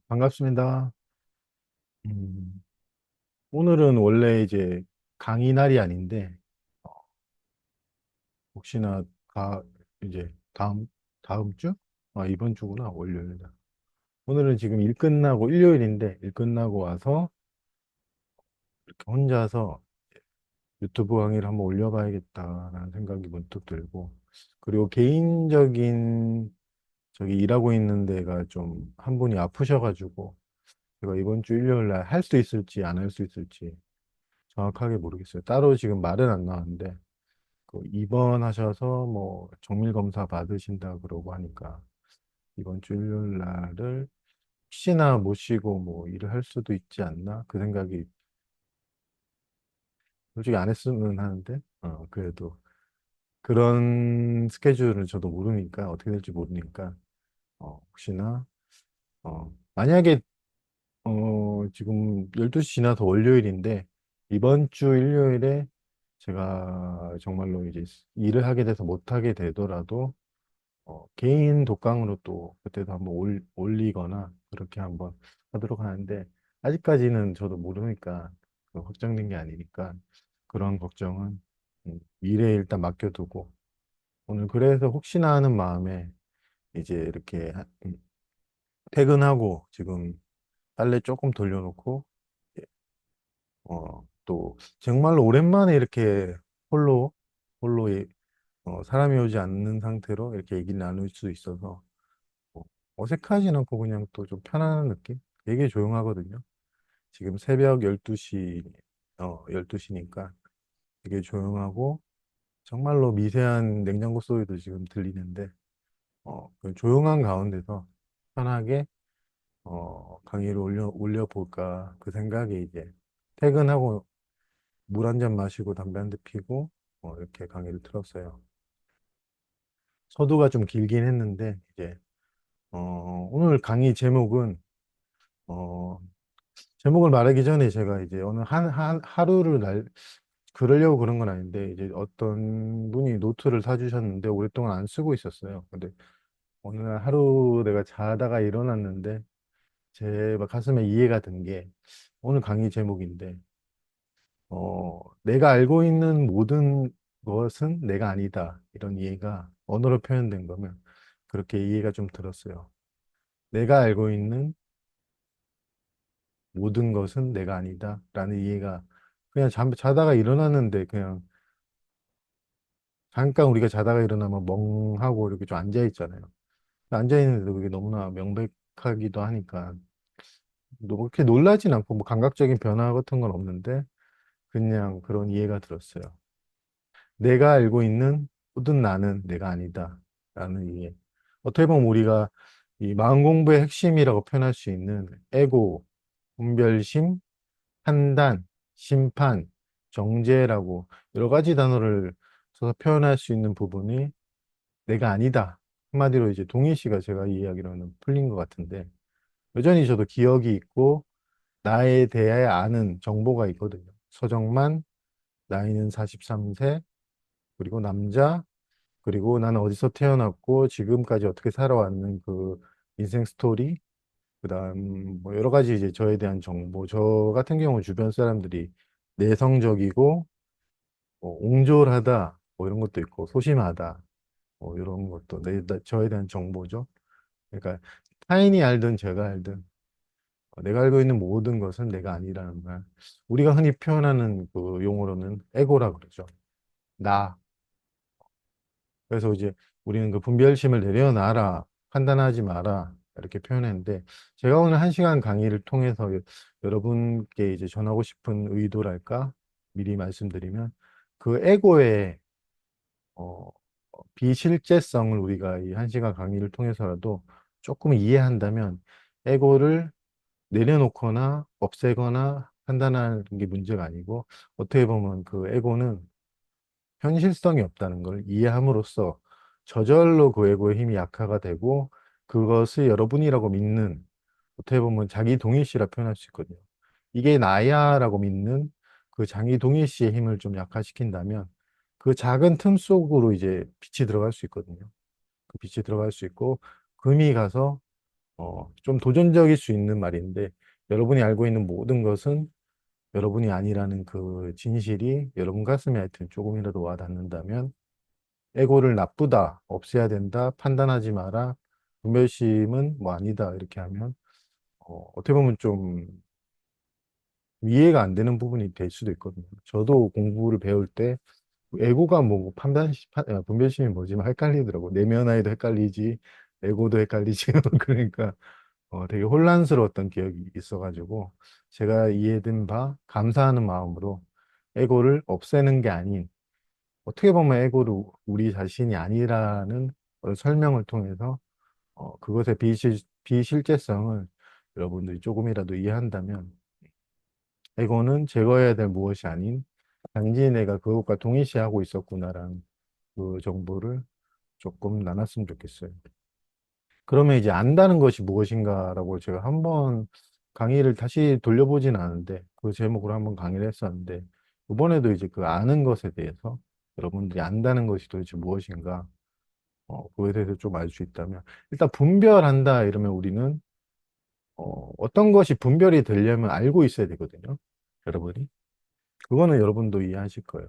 반갑습니다. 음, 오늘은 원래 이제 강의 날이 아닌데, 어, 혹시나 이제 다음 주? 이번 주구나, 월요일이다. 오늘은 지금 일 끝나고, 일요일인데, 일 끝나고 와서 이렇게 혼자서 유튜브 강의를 한번 올려봐야겠다라는 생각이 문득 들고, 그리고 개인적인 저기 일하고 있는 데가 좀 한 분이 아프셔가지고, 제가 이번 주 일요일 날 할 수 있을지 안 할 수 있을지 정확하게 모르겠어요. 따로 지금 말은 안 나왔는데, 입원하셔서 뭐 정밀 검사 받으신다 그러고 하니까 이번 주 일요일 날을 혹시나 모시고 뭐 일을 할 수도 있지 않나? 그 생각이 솔직히 안 했으면 하는데, 그래도 그런 스케줄을 저도 모르니까 어떻게 될지 모르니까 혹시나 만약에 지금 12시 지나서 월요일인데 이번 주 일요일에 제가 정말로 이제 일을 하게 돼서 못하게 되더라도 개인 독강으로 또 그때도 한번 올리거나 그렇게 한번 하도록 하는데 아직까지는 저도 모르니까 확정된 게 아니니까 그런 걱정은 미래에 일단 맡겨두고 오늘 그래서 혹시나 하는 마음에 이제 이렇게 퇴근하고 지금 빨래 조금 돌려놓고 또 정말로 오랜만에 이렇게 홀로 홀로 사람이 오지 않는 상태로 이렇게 얘기를 나눌 수 있어서 뭐 어색하진 않고 그냥 또 좀 편안한 느낌? 되게 조용하거든요. 지금 새벽 12시, 12시니까 되게 조용하고 정말로 미세한 냉장고 소리도 지금 들리는데 그 조용한 가운데서 편하게 강의를 올려볼까 그 생각에 이제 퇴근하고 물 한 잔 마시고 담배 한 대 피고 이렇게 강의를 들었어요. 서두가 좀 길긴 했는데 이제 오늘 강의 어, 제목을 말하기 전에 제가 이제 오늘 하루를 그러려고 그런 건 아닌데 이제 어떤 분이 노트를 사주셨는데 오랫동안 안 쓰고 있었어요. 근데 어느 날 하루 내가 자다가 일어났는데 제 가슴에 이해가 든 게 오늘 강의 제목인데 내가 알고 있는 모든 것은 내가 아니다. 이런 이해가 언어로 표현된 거면 그렇게 이해가 좀 들었어요. 내가 알고 있는 모든 것은 내가 아니다. 라는 이해가 그냥 자다가 일어났는데 그냥 잠깐 우리가 자다가 일어나면 멍하고 이렇게 좀 앉아 있잖아요. 앉아 있는데도 그게 너무나 명백하기도 하니까 그렇게 놀라진 않고 뭐 감각적인 변화 같은 건 없는데 그냥 그런 이해가 들었어요. 내가 알고 있는 모든 나는 내가 아니다. 라는 이해. 어떻게 보면 우리가 이 마음 공부의 핵심이라고 표현할 수 있는 에고, 분별심, 판단, 심판, 정죄라고 여러 가지 단어를 써서 표현할 수 있는 부분이 내가 아니다. 한마디로 이제 동희 씨가 제가 이야기로는 풀린 것 같은데 여전히 저도 기억이 있고 나에 대해 아는 정보가 있거든요. 서정만, 나이는 43세, 그리고 남자, 그리고 나는 어디서 태어났고 지금까지 어떻게 살아왔는 그 인생 스토리, 그다음 뭐 여러 가지 이제 저에 대한 정보. 저 같은 경우는 주변 사람들이 내성적이고 옹졸하다 뭐 이런 것도 있고 소심하다 뭐 이런 것도 저에 대한 정보죠. 그러니까 타인이 알든 제가 알든 내가 알고 있는 모든 것은 내가 아니라는 말. 우리가 흔히 표현하는 그 용어로는 에고라 그러죠. 나. 그래서 이제 우리는 그 분별심을 내려놔라, 판단하지 마라, 이렇게 표현했는데, 제가 오늘 1시간 강의를 통해서 여러분께 이제 전하고 싶은 의도랄까? 미리 말씀드리면, 그 에고의 어, 비실제성을 우리가 이 1시간 강의를 통해서라도 조금 이해한다면, 에고를 내려놓거나 없애거나 판단하는 게 문제가 아니고, 어떻게 보면 그 에고는 현실성이 없다는 걸 이해함으로써 저절로 그 에고의 힘이 약화가 되고 그것을 여러분이라고 믿는 어떻게 보면 자기 동일시라 표현할 수 있거든요. 이게 나야라고 믿는 그 자기 동일시의 힘을 좀 약화시킨다면 그 작은 틈 속으로 이제 빛이 들어갈 수 있거든요. 그 빛이 들어갈 수 있고 금이 가서 좀 도전적일 수 있는 말인데, 여러분이 알고 있는 모든 것은 여러분이 아니라는 그 진실이 여러분 가슴에 하여튼 조금이라도 와 닿는다면, 에고를 나쁘다, 없애야 된다, 판단하지 마라, 분별심은 뭐 아니다, 이렇게 하면, 어떻게 보면 좀 이해가 안 되는 부분이 될 수도 있거든요. 저도 공부를 배울 때, 에고가 뭐고 분별심이 뭐지? 막 헷갈리더라고. 내면화에도 헷갈리지, 에고도 헷갈리지. 그러니까 되게 혼란스러웠던 기억이 있어가지고 제가 이해된 바 감사하는 마음으로 에고를 없애는 게 아닌 어떻게 보면 에고를 우리 자신이 아니라는 설명을 통해서 그것의 비실제성을 여러분들이 조금이라도 이해한다면 에고는 제거해야 될 무엇이 아닌 단지 내가 그것과 동일시하고 있었구나라는 그 정보를 조금 나눴으면 좋겠어요. 그러면 이제 안다는 것이 무엇인가라고 제가 한번 강의를 다시 돌려보진 않은데 그 제목으로 한번 강의를 했었는데 이번에도 이제 그 아는 것에 대해서 여러분들이 안다는 것이 도대체 무엇인가 그거에 대해서 좀 알 수 있다면 일단 분별한다 이러면 우리는 어떤 것이 분별이 되려면 알고 있어야 되거든요. 여러분이. 그거는 여러분도 이해하실 거예요.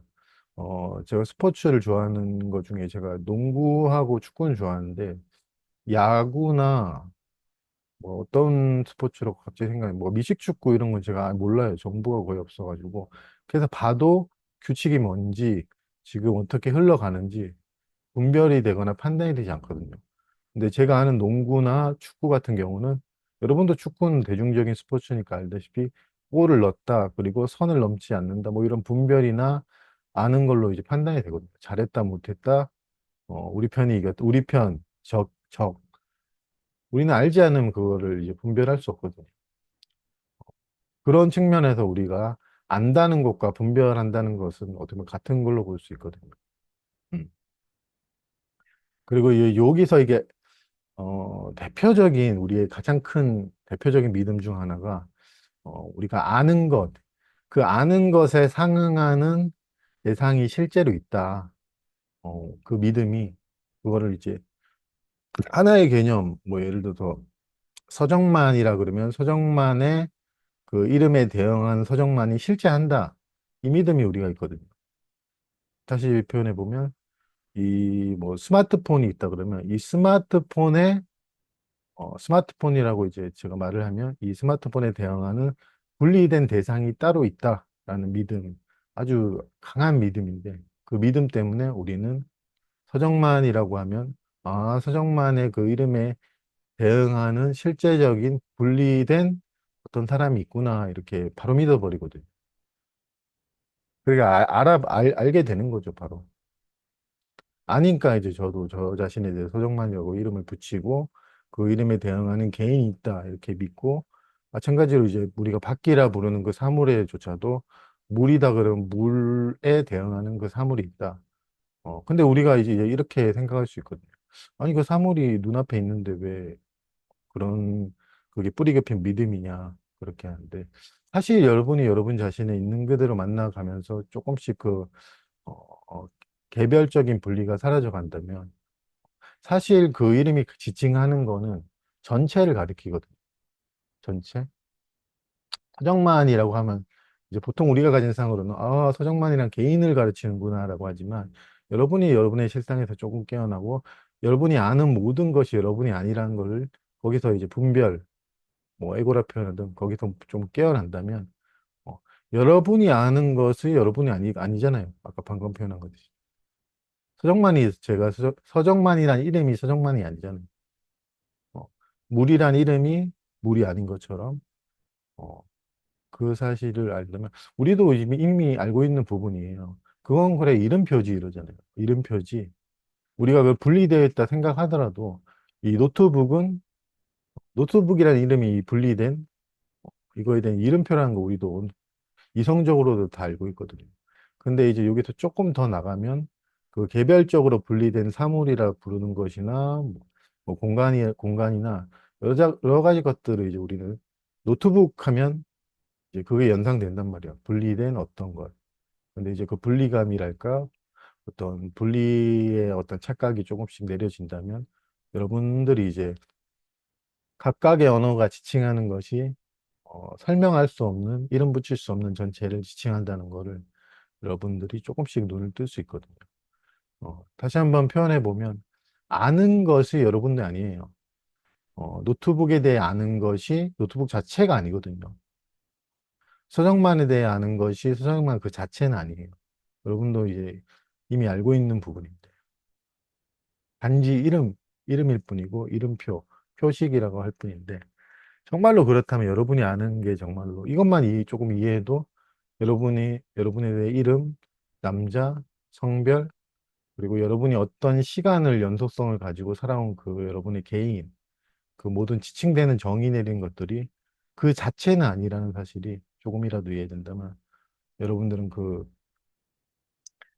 제가 스포츠를 좋아하는 것 중에 제가 농구하고 축구는 좋아하는데 야구나 뭐 어떤 스포츠로 갑자기 생각이 뭐 미식축구 이런 건 제가 몰라요. 정보가 거의 없어가지고 그래서 봐도 규칙이 뭔지 지금 어떻게 흘러가는지 분별이 되거나 판단이 되지 않거든요. 근데 제가 아는 농구나 축구 같은 경우는 여러분도 축구는 대중적인 스포츠니까 알다시피 골을 넣었다 그리고 선을 넘지 않는다 뭐 이런 분별이나 아는 걸로 이제 판단이 되거든요. 잘했다 못했다 우리 편이 이겼다 우리 편 적 우리는 알지 않으면 그거를 이제 분별할 수 없거든요. 그런 측면에서 우리가 안다는 것과 분별한다는 것은 어떻게 보면 같은 걸로 볼 수 있거든요. 음. 그리고 여기서 이게 대표적인 우리의 가장 큰 대표적인 믿음 중 하나가 우리가 아는 것, 그 아는 것에 상응하는 대상이 실제로 있다. 그 믿음이 그거를 이제 하나의 개념, 뭐 예를 들어서 서정만이라 그러면 서정만의 그 이름에 대응한 서정만이 실제한다. 이 믿음이 우리가 있거든요. 다시 표현해 보면 이 뭐 스마트폰이 있다 그러면 이 스마트폰이라고 이제 제가 말을 하면 이 스마트폰에 대응하는 분리된 대상이 따로 있다라는 믿음, 아주 강한 믿음인데 그 믿음 때문에 우리는 서정만이라고 하면 서정만의 그 이름에 대응하는 실제적인 분리된 어떤 사람이 있구나 이렇게 바로 믿어버리거든요. 그러니까 알게 되는 거죠, 바로. 아니까 이제 저도 저 자신에 대해 서정만이라고 이름을 붙이고 그 이름에 대응하는 개인이 있다 이렇게 믿고 마찬가지로 이제 우리가 밖이라 부르는 그 사물에조차도 물이다 그러면 물에 대응하는 그 사물이 있다. 근데 우리가 이제 이렇게 생각할 수 있거든요. 아니 그 사물이 눈앞에 있는데 왜 그런 그게 뿌리 깊은 믿음이냐 그렇게 하는데 사실 여러분이 여러분 자신의 있는 그대로 만나가면서 조금씩 어, 어, 개별적인 분리가 사라져 간다면 사실 그 이름이 지칭하는 거는 전체를 가리키거든요. 전체. 서정만이라고 하면 이제 보통 우리가 가진 상으로는 서정만이란 개인을 가르치는구나라고 하지만 여러분이 여러분의 실상에서 조금 깨어나고 여러분이 아는 모든 것이 여러분이 아니라는 걸 거기서 이제 분별, 뭐 에고라 표현하든 거기서 좀 깨어난다면 어, 여러분이 아는 것이 여러분이 아니잖아요. 아까 방금 표현한 거듯이. 서정만이란 이름이 서정만이 아니잖아요. 어, 물이란 이름이 물이 아닌 것처럼 어, 그 사실을 알려면 우리도 이미 알고 있는 부분이에요. 그건 그래 이름표지 이러잖아요. 이름표지. 우리가 그걸 분리되어 있다 생각하더라도 이 노트북이라는 이름이 분리된 이거에 대한 이름표라는 거 우리도 이성적으로도 다 알고 있거든요. 근데 이제 여기서 조금 더 나가면 그 개별적으로 분리된 사물이라 부르는 것이나 뭐 공간이나 여러 가지 것들을 이제 우리는 노트북 하면 이제 그게 연상된단 말이야. 분리된 어떤 것. 근데 이제 그 분리감이랄까 어떤 분리의 어떤 착각이 조금씩 내려진다면 여러분들이 이제 각각의 언어가 지칭하는 것이 설명할 수 없는, 이름 붙일 수 없는 전체를 지칭한다는 거를 여러분들이 조금씩 눈을 뜰 수 있거든요. 다시 한번 표현해 보면, 아는 것이 여러분들 아니에요. 노트북에 대해 아는 것이 노트북 자체가 아니거든요. 서정만에 대해 아는 것이 서정만 그 자체는 아니에요. 여러분도 이제 이미 알고 있는 부분인데. 단지 이름일 뿐이고, 이름표, 표식이라고 할 뿐인데, 정말로 그렇다면 여러분이 아는 게 정말로 이것만 조금 이해해도 여러분에 대해 이름, 남자, 성별, 그리고 여러분이 어떤 시간을 연속성을 가지고 살아온 그 여러분의 개인, 그 모든 지칭되는 정의 내린 것들이 그 자체는 아니라는 사실이 조금이라도 이해된다면 여러분들은 그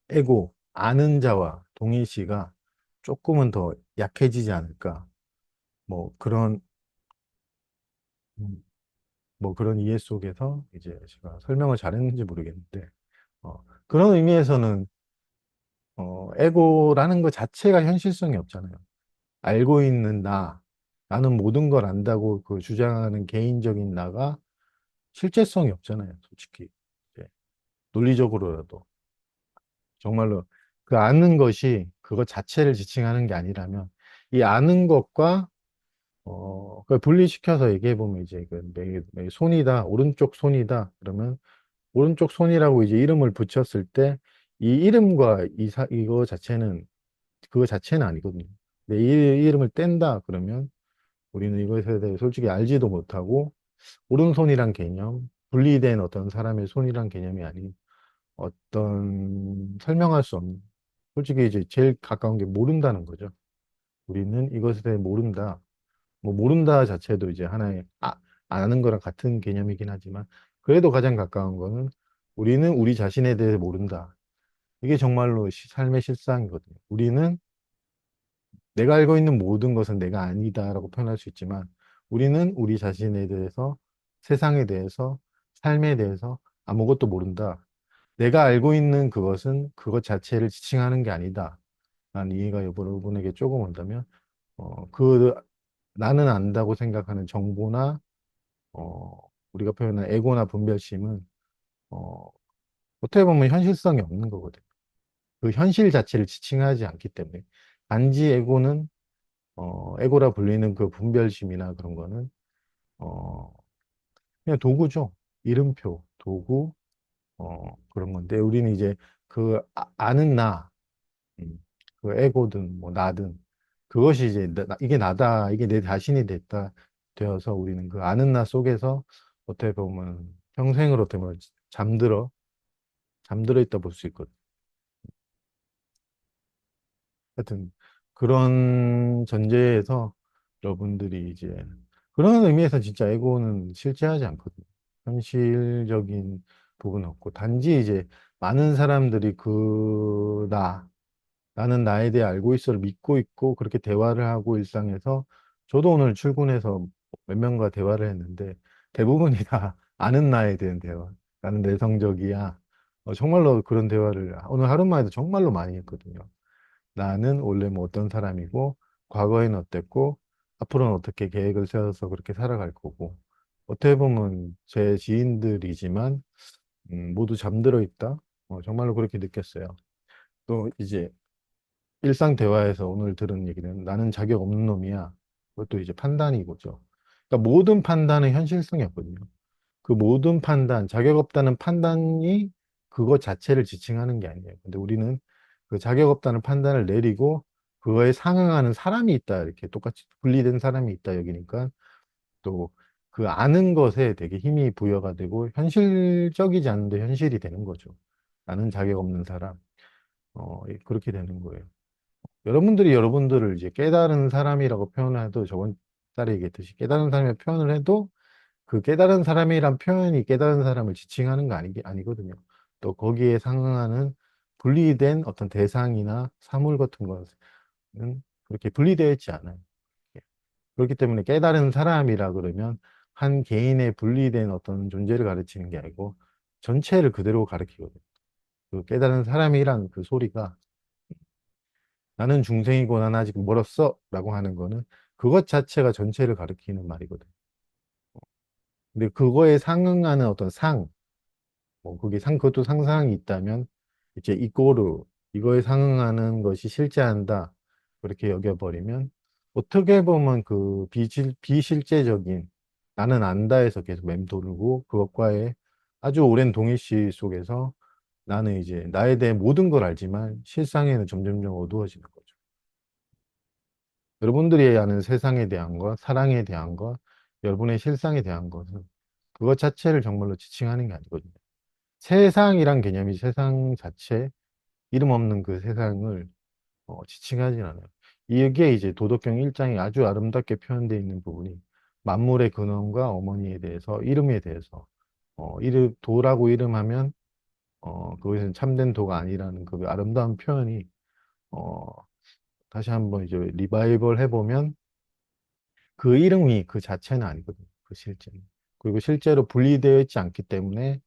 에고, 아는 자와 동일시가 조금은 더 약해지지 않을까. 뭐 그런, 음, 뭐 그런 이해 속에서 이제 제가 설명을 잘했는지 모르겠는데, 그런 의미에서는, 에고라는 것 자체가 현실성이 없잖아요. 알고 있는 나는 모든 걸 안다고 그 주장하는 개인적인 나가 실제성이 없잖아요, 솔직히. 예, 논리적으로라도. 정말로 그 아는 것이 그것 자체를 지칭하는 게 아니라면, 이 아는 것과, 그걸 분리시켜서 얘기해 보면 이제 내 손이다, 오른쪽 손이다, 그러면 오른쪽 손이라고 이제 이름을 붙였을 때, 이 이름과 이거 자체는, 그거 자체는 아니거든요. 근데 이 이름을 뗀다, 그러면 우리는 이것에 대해 솔직히 알지도 못하고, 오른손이란 개념, 분리된 어떤 사람의 손이란 개념이 아닌 어떤 설명할 수 없는, 솔직히 이제 제일 가까운 게 모른다는 거죠. 우리는 이것에 대해 모른다. 뭐 모른다 자체도 이제 하나의 아는 거랑 같은 개념이긴 하지만 그래도 가장 가까운 거는 우리는 우리 자신에 대해 모른다. 이게 정말로 삶의 실상이거든요. 우리는 내가 알고 있는 모든 것은 내가 아니다라고 표현할 수 있지만 우리는 우리 자신에 대해서, 세상에 대해서, 삶에 대해서 아무것도 모른다. 내가 알고 있는 그것은 그것 자체를 지칭하는 게 아니다. 라는 이해가 여러분에게 조금 온다면, 그 나는 안다고 생각하는 정보나, 어, 우리가 표현한 에고나 분별심은, 어, 어떻게 보면 현실성이 없는 거거든요. 그 현실 자체를 지칭하지 않기 때문에. 단지 에고라 불리는 그 분별심이나 그런 거는, 어, 그냥 도구죠. 이름표, 도구, 그런 건데, 우리는 이제 그 아는 음, 그 에고든 뭐 나든, 그것이 이제 이게 나다, 이게 내 자신이 되어서 우리는 그 아는 나 속에서 어떻게 보면 평생으로 어떻게 보면 잠들어 있다 볼 수 있거든. 하여튼 그런 전제에서 여러분들이 이제 그런 의미에서 진짜 에고는 실제하지 않거든요. 현실적인 부분은 없고 단지 이제 많은 사람들이 나는 나에 대해 알고 있어를 믿고 있고 그렇게 대화를 하고 일상에서, 저도 오늘 출근해서 몇 명과 대화를 했는데 대부분이 다 아는 나에 대한 대화. 나는 내성적이야. 정말로 그런 대화를 오늘 하루만 해도 정말로 많이 했거든요. 나는 원래 뭐 어떤 사람이고, 과거에는 어땠고, 앞으로는 어떻게 계획을 세워서 그렇게 살아갈 거고, 어떻게 보면 제 지인들이지만, 모두 잠들어 있다? 정말로 그렇게 느꼈어요. 또 이제 일상 대화에서 오늘 들은 얘기는 나는 자격 없는 놈이야. 그것도 이제 판단이고죠. 그러니까 모든 판단은 현실성이 없거든요. 그 모든 판단, 자격 없다는 판단이 그것 자체를 지칭하는 게 아니에요. 근데 우리는 그 자격 없다는 판단을 내리고 그거에 상응하는 사람이 있다. 이렇게 똑같이 분리된 사람이 있다. 여기니까 또 그 아는 것에 되게 힘이 부여가 되고 현실적이지 않은데 현실이 되는 거죠. 나는 자격 없는 사람. 그렇게 되는 거예요. 여러분들이 여러분들을 이제 깨달은 사람이라고 표현해도, 저번 달에 얘기했듯이 깨달은 사람이 표현을 해도 그 깨달은 사람이란 표현이 깨달은 사람을 지칭하는 거 아니거든요. 또 거기에 상응하는 분리된 어떤 대상이나 사물 같은 것은 그렇게 분리되어 있지 않아요. 예. 그렇기 때문에 깨달은 사람이라 그러면 한 개인의 분리된 어떤 존재를 가르치는 게 아니고 전체를 그대로 가리키거든요. 그 깨달은 사람이란 그 소리가 나는 중생이고 난 아직 멀었어 라고 하는 거는 그것 자체가 전체를 가리키는 말이거든. 근데 그거에 상응하는 어떤 뭐 그게 그것도 상상이 있다면 이제 이꼬르, 이거에 상응하는 것이 실제한다. 그렇게 여겨버리면 어떻게 보면 그 비실제적인 나는 안다에서 계속 맴돌고 그것과의 아주 오랜 동일시 속에서 나는 이제 나에 대해 모든 걸 알지만 실상에는 점점점 어두워지는 거죠. 여러분들이 아는 세상에 대한 것, 사랑에 대한 것, 여러분의 실상에 대한 것은 그것 자체를 정말로 지칭하는 게 아니거든요. 세상이란 개념이 세상 자체, 이름 없는 그 세상을 지칭하진 않아요. 이게 이제 도덕경 1장에 아주 아름답게 표현되어 있는 부분이 만물의 근원과 어머니에 대해서, 이름에 대해서, 도라고 이름하면, 그것은 참된 도가 아니라는 그 아름다운 표현이, 어, 다시 한번 이제 리바이벌 해보면 그 이름이 그 자체는 아니거든요. 그 실제는. 그리고 실제로 분리되어 있지 않기 때문에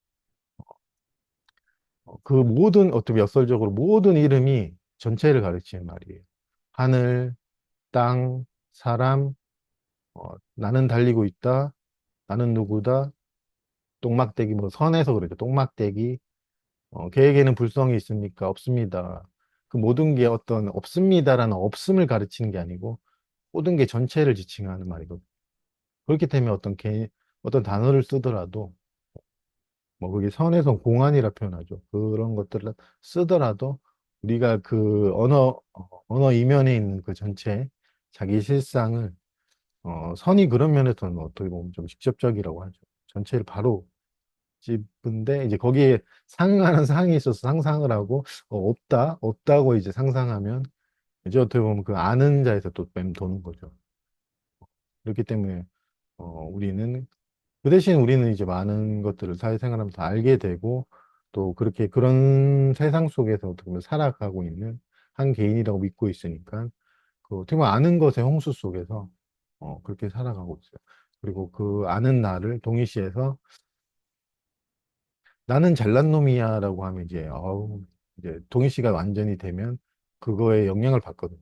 그 모든 어떻게 역설적으로 모든 이름이 전체를 가르치는 말이에요. 하늘, 땅, 사람, 나는 달리고 있다, 나는 누구다, 똥막대기 뭐 선에서 그러죠. 똥막대기, 계에게는 불성이 있습니까? 없습니다. 그 모든 게 어떤 없습니다라는 없음을 가르치는 게 아니고 모든 게 전체를 지칭하는 말이거든요. 그렇기 때문에 어떤 단어를 쓰더라도 뭐 그게 선에서 공안이라 표현하죠. 그런 것들을 쓰더라도 우리가 그 언어 이면에 있는 그 전체 자기 실상을 선이 그런 면에서는 어떻게 보면 좀 직접적이라고 하죠. 전체를 바로 짚은데 이제 거기에 상응하는 상이 있어서 상상을 하고 없다고 이제 상상하면 이제 어떻게 보면 그 아는 자에서 또 맴도는 거죠. 그렇기 때문에 우리는 그 대신 우리는 이제 많은 것들을 사회생활하면서 알게 되고 또 그렇게 그런 세상 속에서 어떻게 보면 살아가고 있는 한 개인이라고 믿고 있으니까 그 어떻게 보면 아는 것의 홍수 속에서 그렇게 살아가고 있어요. 그리고 그 아는 나를 동일시해서 나는 잘난 놈이야라고 하면 이제 동일시가 완전히 되면 그거에 영향을 받거든요.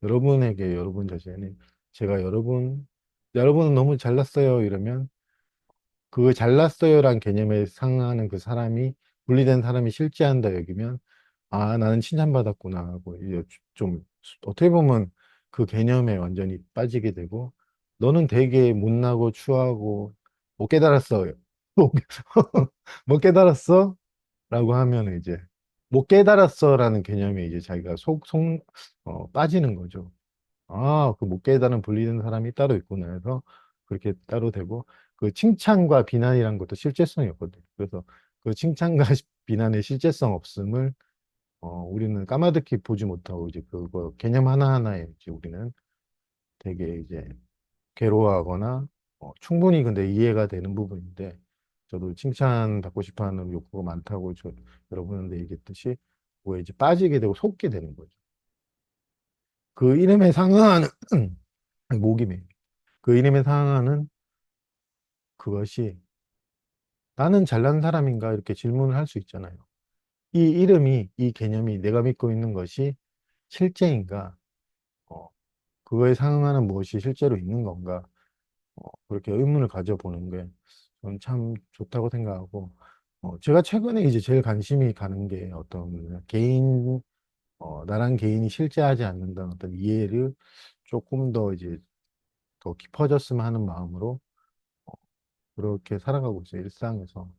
여러분에게 여러분 자신이 제가 여러분은 너무 잘났어요 이러면 그 잘났어요란 개념에 상하는 그 사람이 분리된 사람이 실제한다 여기면 아 나는 칭찬받았구나 하고 이제 좀 어떻게 보면 그 개념에 완전히 빠지게 되고 너는 되게 못나고 추하고 못 깨달았어요. 못, 못 깨달았어? 라고 하면 이제 못 깨달았어라는 개념에 이제 자기가 빠지는 거죠. 아, 그 못 깨달은 분리된 사람이 따로 있구나 해서 그렇게 따로 되고 그 칭찬과 비난이란 것도 실제성이 없거든요. 그래서 그 칭찬과 비난의 실제성 없음을 우리는 까마득히 보지 못하고 이제 그거 개념 하나하나에 이제 우리는 되게 이제 괴로워하거나 충분히 근데 이해가 되는 부분인데 저도 칭찬받고 싶어 하는 욕구가 많다고 여러분한테 얘기했듯이 그거에 이제 빠지게 되고 속게 되는 거죠. 그 이름에 상응하는 목이 메. 그 이름에 상응하는 그것이 나는 잘난 사람인가 이렇게 질문을 할 수 있잖아요. 이 개념이 내가 믿고 있는 것이 실제인가? 어, 그거에 상응하는 무엇이 실제로 있는 건가? 그렇게 의문을 가져보는 게 저는 참 좋다고 생각하고, 제가 최근에 이제 제일 관심이 가는 게 어떤 나란 개인이 실제하지 않는다는 어떤 이해를 조금 더 이제 더 깊어졌으면 하는 마음으로 그렇게 살아가고 있어요, 일상에서.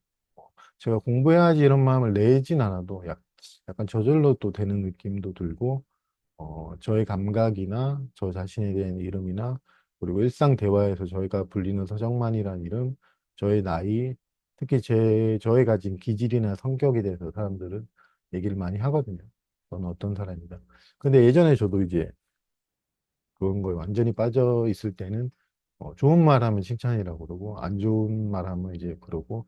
제가 공부해야지 이런 마음을 내진 않아도 약간 저절로 또 되는 느낌도 들고, 저의 감각이나 저 자신에 대한 이름이나 그리고 일상 대화에서 저희가 불리는 서정만이라는 이름, 저의 나이, 특히 저의 가진 기질이나 성격에 대해서 사람들은 얘기를 많이 하거든요. 저는 어떤 사람이다. 근데 예전에 저도 이제 그런 거에 완전히 빠져 있을 때는 좋은 말 하면 칭찬이라고 그러고 안 좋은 말 하면 이제 그러고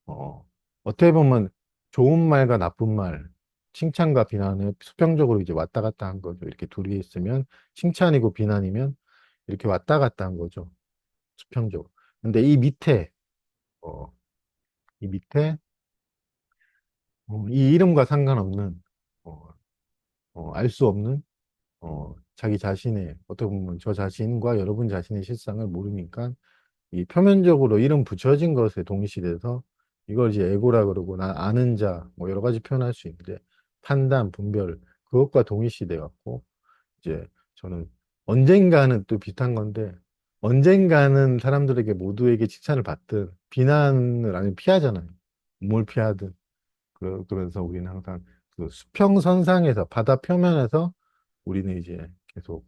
어, 어떻게 보면 좋은 말과 나쁜 말, 칭찬과 비난을 수평적으로 이제 왔다 갔다 한 거죠. 이렇게 둘이 있으면 칭찬이고 비난이면 이렇게 왔다 갔다 한 거죠. 수평적으로. 근데 어, 이 밑에, 이 이름과 상관없는, 알 수 없는, 자기 자신의, 어떻게 보면 저 자신과 여러분 자신의 실상을 모르니까 이 표면적으로 이름 붙여진 것에 동의시돼서 이걸 이제 에고라 그러고 나 아는 자, 뭐 여러 가지 표현할 수 있는데 판단, 분별, 그것과 동의시돼 갖고 이제 저는 언젠가는 또 비슷한 건데 언젠가는 사람들에게 모두에게 칭찬을 받든 비난을 아니면 피하잖아요. 뭘 피하든. 그래서 우리는 항상 그 수평선상에서 바다 표면에서 우리는 이제 계속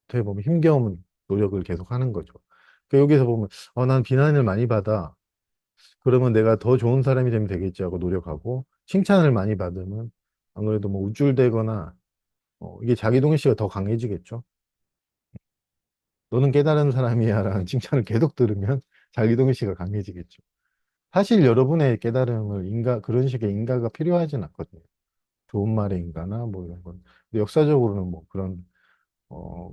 어떻게 보면 힘겨운 노력을 계속 하는 거죠. 그 여기서 보면 난 비난을 많이 받아. 그러면 내가 더 좋은 사람이 되면 되겠지 하고 노력하고 칭찬을 많이 받으면 안 그래도 뭐 우쭐대거나 이게 자기동의식가 더 강해지겠죠. 너는 깨달은 사람이야라는 칭찬을 계속 들으면 자기동의식가 강해지겠죠. 사실 여러분의 깨달음을 그런 식의 인가가 필요하진 않거든요. 좋은 말의 인가나 뭐 이런 건. 근데 역사적으로는 뭐 그런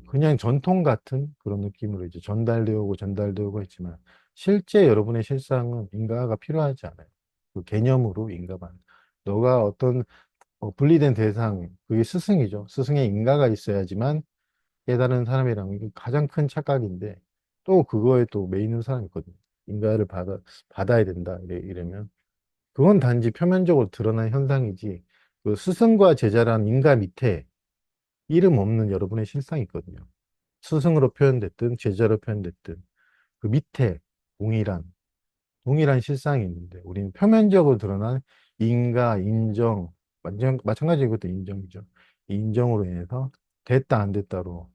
그냥 전통 같은 그런 느낌으로 이제 전달되고 했지만 실제 여러분의 실상은 인가가 필요하지 않아요. 그 개념으로 인가만. 너가 어떤 분리된 대상, 그게 스승이죠. 스승의 인가가 있어야지만 깨달은 사람이랑 이게 가장 큰 착각인데 또 그거에 또 매이는 사람이 있거든요. 인가를 받아야 된다. 이러면 그건 단지 표면적으로 드러난 현상이지 그 스승과 제자라는 인가 밑에 이름 없는 여러분의 실상이 있거든요. 스승으로 표현됐든 제자로 표현됐든 그 밑에 동일한 동일한 실상이 있는데 우리는 표면적으로 드러난 인가, 인정, 마찬가지 이것도 인정이죠. 이 인정으로 인해서 됐다 안 됐다로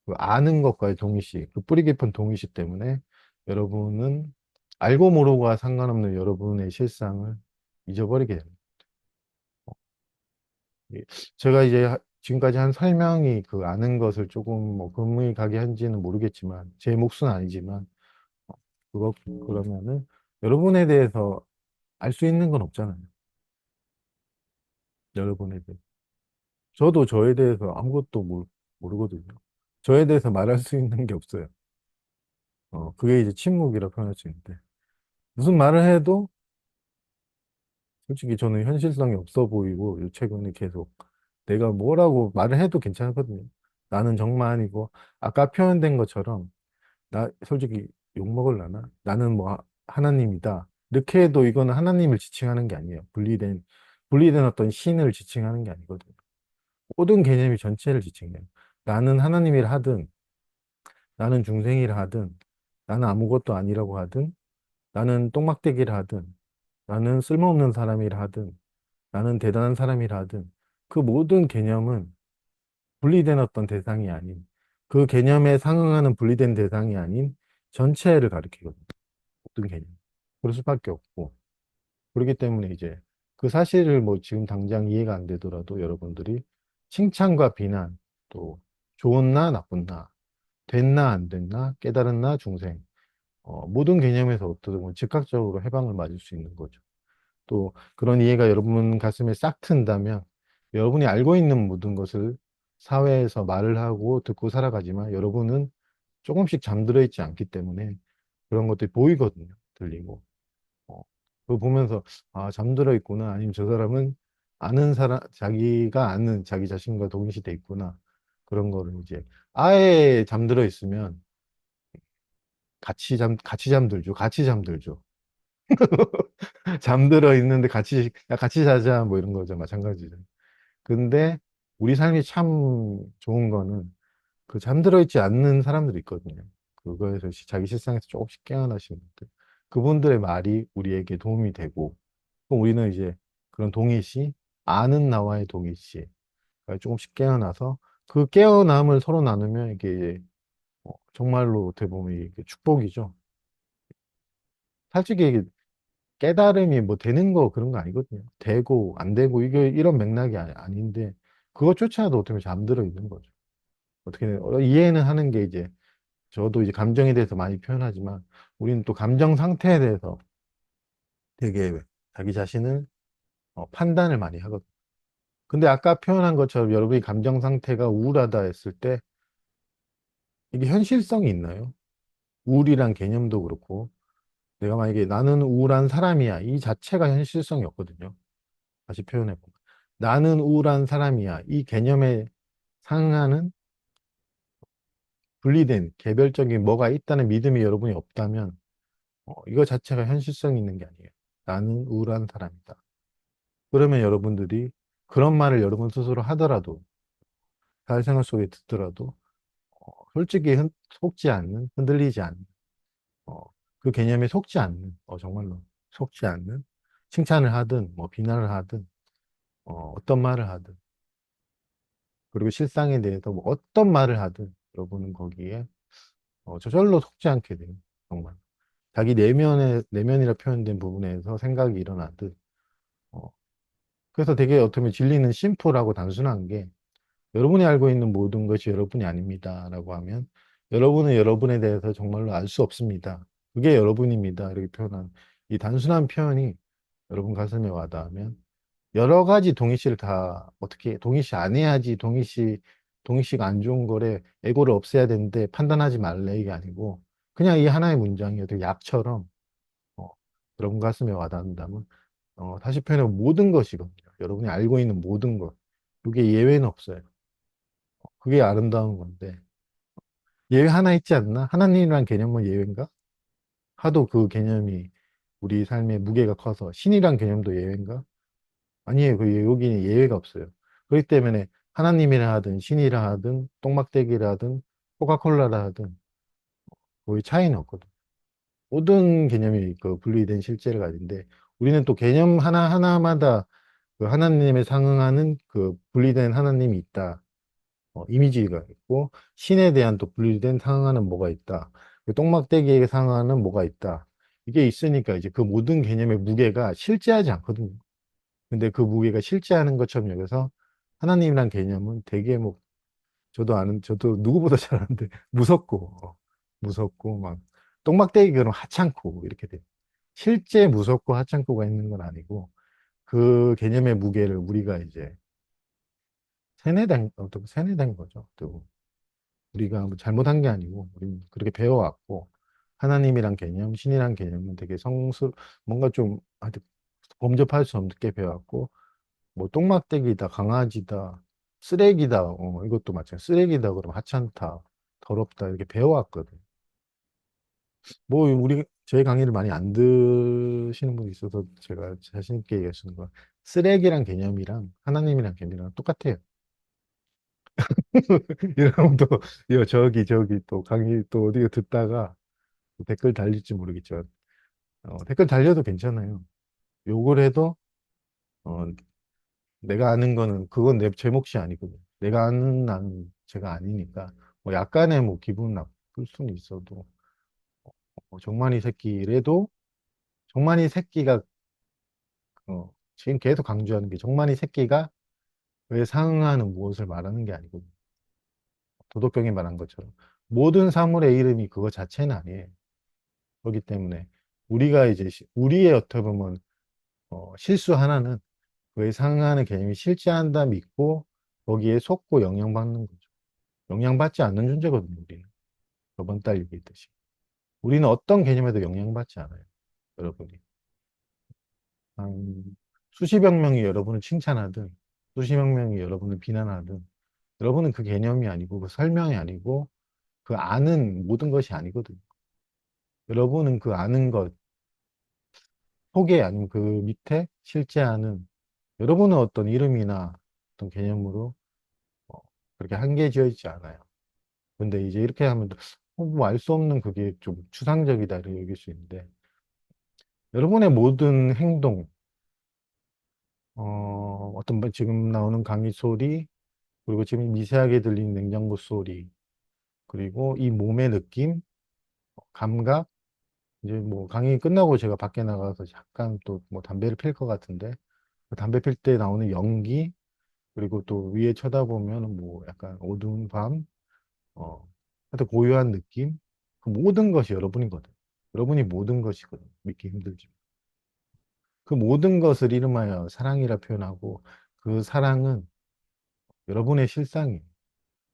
그 아는 것과의 동의시, 그 뿌리 깊은 동의시 때문에 여러분은 알고 모르고와 상관없는 여러분의 실상을 잊어버리게 됩니다. 예, 제가 이제 지금까지 한 설명이 그 아는 것을 조금 뭐 금이 가게 한지는 모르겠지만 제 몫은 아니지만 어, 그러면은 여러분에 대해서 알 수 있는 건 없잖아요. 여러분에 대해. 저도 저에 대해서 아무것도 모르거든요. 저에 대해서 말할 수 있는 게 없어요. 그게 이제 침묵이라 표현할 수 있는데 무슨 말을 해도 솔직히 저는 현실성이 없어 보이고 요 최근에 계속 내가 뭐라고 말을 해도 괜찮거든요. 나는 정말 아니고 아까 표현된 것처럼 나 솔직히 욕먹을라나? 나는 뭐 하나님이다. 이렇게 해도 이거는 하나님을 지칭하는 게 아니에요. 분리된 어떤 신을 지칭하는 게 아니거든요. 모든 개념이 전체를 지칭해요. 나는 하나님이라 하든, 나는 중생이라 하든, 나는 아무것도 아니라고 하든, 나는 똥막대기라 하든, 나는 쓸모없는 사람이라 하든, 나는 대단한 사람이라 하든, 그 모든 개념은 분리된 어떤 대상이 아닌, 그 개념에 상응하는 분리된 대상이 아닌 전체를 가리키거든요. 모든 개념. 그럴 수밖에 없고. 그렇기 때문에 이제 그 사실을 뭐 지금 당장 이해가 안 되더라도 여러분들이 칭찬과 비난, 또 좋은 나 나쁜 나, 됐나 안 됐나, 깨달았나 중생, 모든 개념에서 어떻게 보면 즉각적으로 해방을 맞을 수 있는 거죠. 또 그런 이해가 여러분 가슴에 싹 튼다면 여러분이 알고 있는 모든 것을 사회에서 말을 하고 듣고 살아가지만 여러분은 조금씩 잠들어 있지 않기 때문에 그런 것들이 보이거든요. 들리고. 어, 그거 보면서, 아, 잠들어 있구나. 아니면 저 사람은 자기가 아는 자기 자신과 동일시돼 있구나. 그런 거를 이제, 아예 잠들어 있으면 같이 잠들죠. 같이 잠들죠. 잠들어 있는데 야, 같이 자자. 뭐 이런 거죠. 마찬가지죠. 근데 우리 삶이 참 좋은 거는 그 잠들어 있지 않는 사람들이 있거든요. 그거에서 자기 실상에서 조금씩 깨어나시는 분들. 그분들의 말이 우리에게 도움이 되고, 그럼 우리는 이제 그런 동의시, 아는 나와의 동의시, 조금씩 깨어나서 그 깨어남을 서로 나누면 이게 정말로 어떻게 보면 이게 축복이죠. 솔직히 이게 깨달음이 뭐 되는 거 그런 거 아니거든요. 되고 안 되고 이게 이런 맥락이 아닌데 그것조차도 어떻게 보면 잠들어 있는 거죠. 어떻게 이해는 하는 게 이제 저도 이제 감정에 대해서 많이 표현하지만 우리는 또 감정 상태에 대해서 되게 자기 자신을 판단을 많이 하거든요. 근데 아까 표현한 것처럼 여러분이 감정 상태가 우울하다 했을 때 이게 현실성이 있나요? 우울이란 개념도 그렇고 내가 만약에 나는 우울한 사람이야 이 자체가 현실성이 없거든요. 다시 표현해보면 나는 우울한 사람이야 이 개념의 상응하는 분리된 개별적인 뭐가 있다는 믿음이 여러분이 없다면 이거 자체가 현실성 있는 게 아니에요. 나는 우울한 사람이다. 그러면 여러분들이 그런 말을 여러분 스스로 하더라도 사회생활 속에 듣더라도 솔직히 속지 않는, 흔들리지 않는, 어, 그 개념에 속지 않는, 정말로 속지 않는, 칭찬을 하든, 뭐, 비난을 하든, 어떤 말을 하든, 그리고 실상에 대해서 뭐 어떤 말을 하든, 여러분은 거기에 저절로 속지 않게 돼요. 정말. 자기 내면이라 표현된 부분에서 생각이 일어나듯, 어, 그래서 되게 어떻게 보면 진리는 심플하고 단순한 게, 여러분이 알고 있는 모든 것이 여러분이 아닙니다. 라고 하면, 여러분은 여러분에 대해서 정말로 알 수 없습니다. 그게 여러분입니다. 이렇게 표현한 이 단순한 표현이 여러분 가슴에 와닿으면, 여러 가지 동의시를 다 어떻게, 동의시 안 해야지, 동의시가 안 좋은 거래, 에고를 없애야 되는데 판단하지 말래. 이게 아니고, 그냥 이 하나의 문장이 어떻게 약처럼, 어, 여러분 가슴에 와닿는다면, 다시 표현해 모든 것이거든요. 여러분이 알고 있는 모든 것. 이게 예외는 없어요. 그게 아름다운 건데, 예외 하나 있지 않나? 하나님이란 개념은 예외인가? 하도 그 개념이 우리 삶의 무게가 커서 신이란 개념도 예외인가? 아니에요. 여기는 예외가 없어요. 그렇기 때문에 하나님이라 하든 신이라 하든 똥막대기라 하든 코카콜라라 하든 거의 차이는 없거든. 모든 개념이 그 분리된 실제를 가진데 우리는 또 개념 하나하나마다 그 하나님에 상응하는 그 분리된 하나님이 있다. 이미지가 있고 신에 대한 또 분리된 상응하는 뭐가 있다. 그 똥막대기에 상응하는 뭐가 있다. 이게 있으니까 이제 그 모든 개념의 무게가 실제하지 않거든요. 근데 그 무게가 실제하는 것처럼 여기서 하나님이란 개념은 되게 뭐 저도 누구보다 잘 아는데 무섭고 막 똥막대기 그럼 하찮고 이렇게 돼. 실제 무섭고 하찮고가 있는 건 아니고 그 개념의 무게를 우리가 이제 세뇌된 거죠. 또 우리가 뭐 잘못한 게 아니고 우리는 그렇게 배워왔고 하나님이란 개념, 신이란 개념은 되게 뭔가 좀 하여튼 범접할 수 없게 배워왔고 뭐 똥막대기다, 강아지다, 쓰레기다, 이것도 마찬가지. 쓰레기다 그러면 하찮다, 더럽다 이렇게 배워왔거든. 뭐 우리 제 강의를 많이 안 드시는 분이 있어서 제가 자신 있게 얘기하시는 건 쓰레기란 개념이랑 하나님이란 개념이랑 똑같아요. 여러분 또 저기 또 강의 또 어디가 듣다가 또 댓글 달릴지 모르겠지만 댓글 달려도 괜찮아요. 욕을 해도 어, 내가 아는 거는 그건 제 몫이 아니거든. 내가 아는 나는 제가 아니니까 뭐 약간의 뭐 기분 나쁠 수는 있어도 정만이 새끼래도 정만이 새끼가 지금 계속 강조하는 게 정만이 새끼가 왜 상응하는 무엇을 말하는 게 아니거든. 도덕경이 말한 것처럼 모든 사물의 이름이 그거 자체는 아니에요. 그렇기 때문에 우리가 이제 우리의 어떻게 보면 실수 하나는 그에 상응하는 개념이 실제한다 믿고 거기에 속고 영향받는 거죠. 영향받지 않는 존재거든요, 우리는. 저번 달 얘기했듯이. 우리는 어떤 개념에도 영향받지 않아요, 여러분이. 한 수십억 명이 여러분을 칭찬하든, 수십억 명이 여러분을 비난하든, 여러분은 그 개념이 아니고, 그 설명이 아니고, 그 아는 모든 것이 아니거든요. 여러분은 그 아는 것, 속에 아니면 그 밑에 실제 아는, 여러분은 어떤 이름이나 어떤 개념으로 그렇게 한계지어 있지 않아요. 근데 이제 이렇게 하면 뭐알 수 없는 그게 좀 추상적이다 이렇게 여길 수 있는데 여러분의 모든 행동, 지금 나오는 강의 소리, 그리고 지금 미세하게 들리는 냉장고 소리, 그리고 이 몸의 느낌, 감각, 이제 뭐 강의 끝나고 제가 밖에 나가서 잠깐 또 뭐 담배를 필 것 같은데 그 담배 필 때 나오는 연기, 그리고 또 위에 쳐다보면 뭐 약간 어두운 밤, 하여튼 고요한 느낌, 그 모든 것이 여러분이거든. 여러분이 모든 것이거든. 믿기 힘들지. 그 모든 것을 이름하여 사랑이라 표현하고 그 사랑은 여러분의 실상이에요.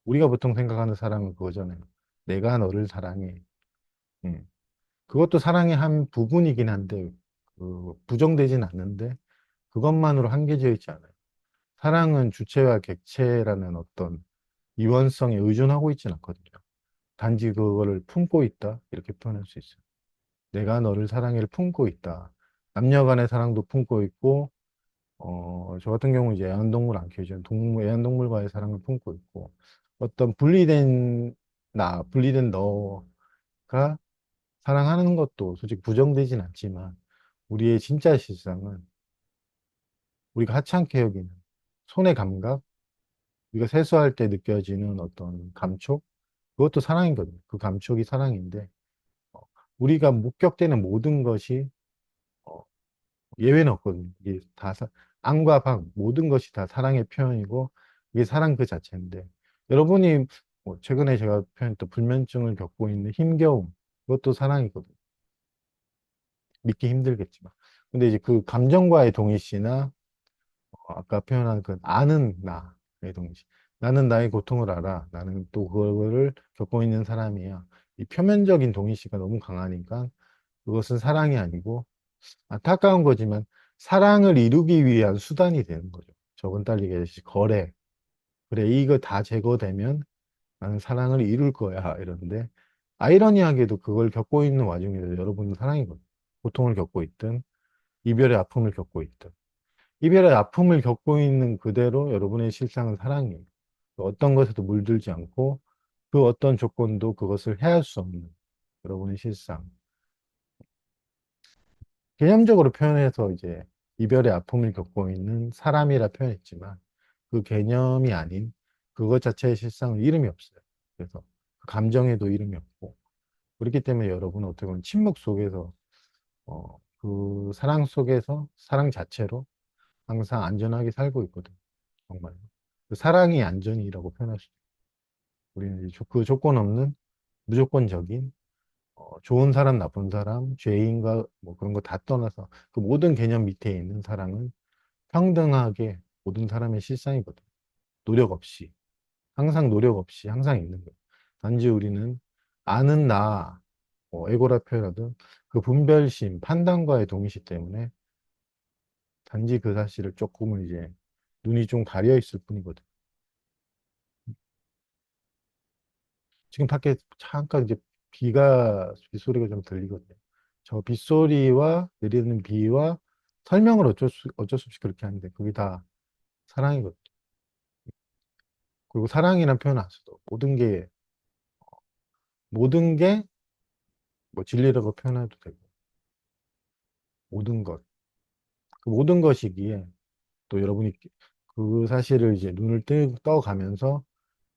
우리가 보통 생각하는 사랑은 그거잖아요. 내가 너를 사랑해. 음. 그것도 사랑의 한 부분이긴 한데 부정되진 않는데 그것만으로 한계되어 있지 않아요. 사랑은 주체와 객체라는 어떤 이원성에 의존하고 있지는 않거든요. 단지 그거를 품고 있다. 이렇게 표현할 수 있어요. 내가 너를 사랑해를 품고 있다. 남녀 간의 사랑도 품고 있고, 저 같은 경우는 이제 애완동물 안 키우지만 애완동물과의 사랑을 품고 있고, 어떤 분리된 너가 사랑하는 것도 솔직히 부정되진 않지만, 우리의 진짜 실상은 우리가 하찮게 여기는 손의 감각, 우리가 세수할 때 느껴지는 어떤 감촉, 그것도 사랑이거든요. 그 감촉이 사랑인데, 어, 우리가 목격되는 모든 것이 어, 예외는 없거든요. 이게 앙과 방, 모든 것이 다 사랑의 표현이고, 이게 사랑 그 자체인데, 여러분이 뭐 최근에 제가 표현했던 불면증을 겪고 있는 힘겨움, 그것도 사랑이거든요. 믿기 힘들겠지만. 근데 이제 그 감정과의 동일시나, 아까 표현한 그 아는 나의 동일시. 나는 나의 고통을 알아. 나는 또 그거를 겪고 있는 사람이야. 이 표면적인 동일시가 너무 강하니까, 그것은 사랑이 아니고, 안타까운 거지만 사랑을 이루기 위한 수단이 되는 거죠. 적은 딸리 얘기했듯이 거래. 그래, 이거 다 제거되면 나는 사랑을 이룰 거야. 이러는데 아이러니하게도 그걸 겪고 있는 와중에도 여러분은 사랑이거든요. 고통을 겪고 있든 이별의 아픔을 겪고 있든 이별의 아픔을 겪고 있는 그대로 여러분의 실상은 사랑이에요. 어떤 것에도 물들지 않고 그 어떤 조건도 그것을 해할 수 없는 여러분의 실상. 개념적으로 표현해서 이제 이별의 아픔을 겪고 있는 사람이라 표현했지만 그 개념이 아닌 그것 자체의 실상은 이름이 없어요. 그래서 그 감정에도 이름이 없고 그렇기 때문에 여러분은 어떻게 보면 침묵 속에서 그 사랑 속에서 사랑 자체로 항상 안전하게 살고 있거든요. 정말. 그 사랑이 안전이라고 표현할 수 있어요. 우리는 이제 그 조건 없는 무조건적인 좋은 사람, 나쁜 사람, 죄인과 뭐 그런 거 다 떠나서 그 모든 개념 밑에 있는 사랑은 평등하게 모든 사람의 실상이거든. 노력 없이, 항상 노력 없이 항상 있는 거예요. 단지 우리는 아는 나, 에고라 표현하든 그 분별심, 판단과의 동의시 때문에 단지 그 사실을 조금은 이제 눈이 좀 가려 있을 뿐이거든. 지금 밖에 잠깐 이제 빗소리가 좀 들리거든요. 저 빗소리와 내리는 비와 설명을 어쩔 수 없이 그렇게 하는데 그게 다 사랑이거든요. 그리고 사랑이라는 표현 안 써도 모든 게 뭐 진리라고 표현해도 되고 모든 것, 그 모든 것이기에 또 여러분이 그 사실을 이제 떠가면서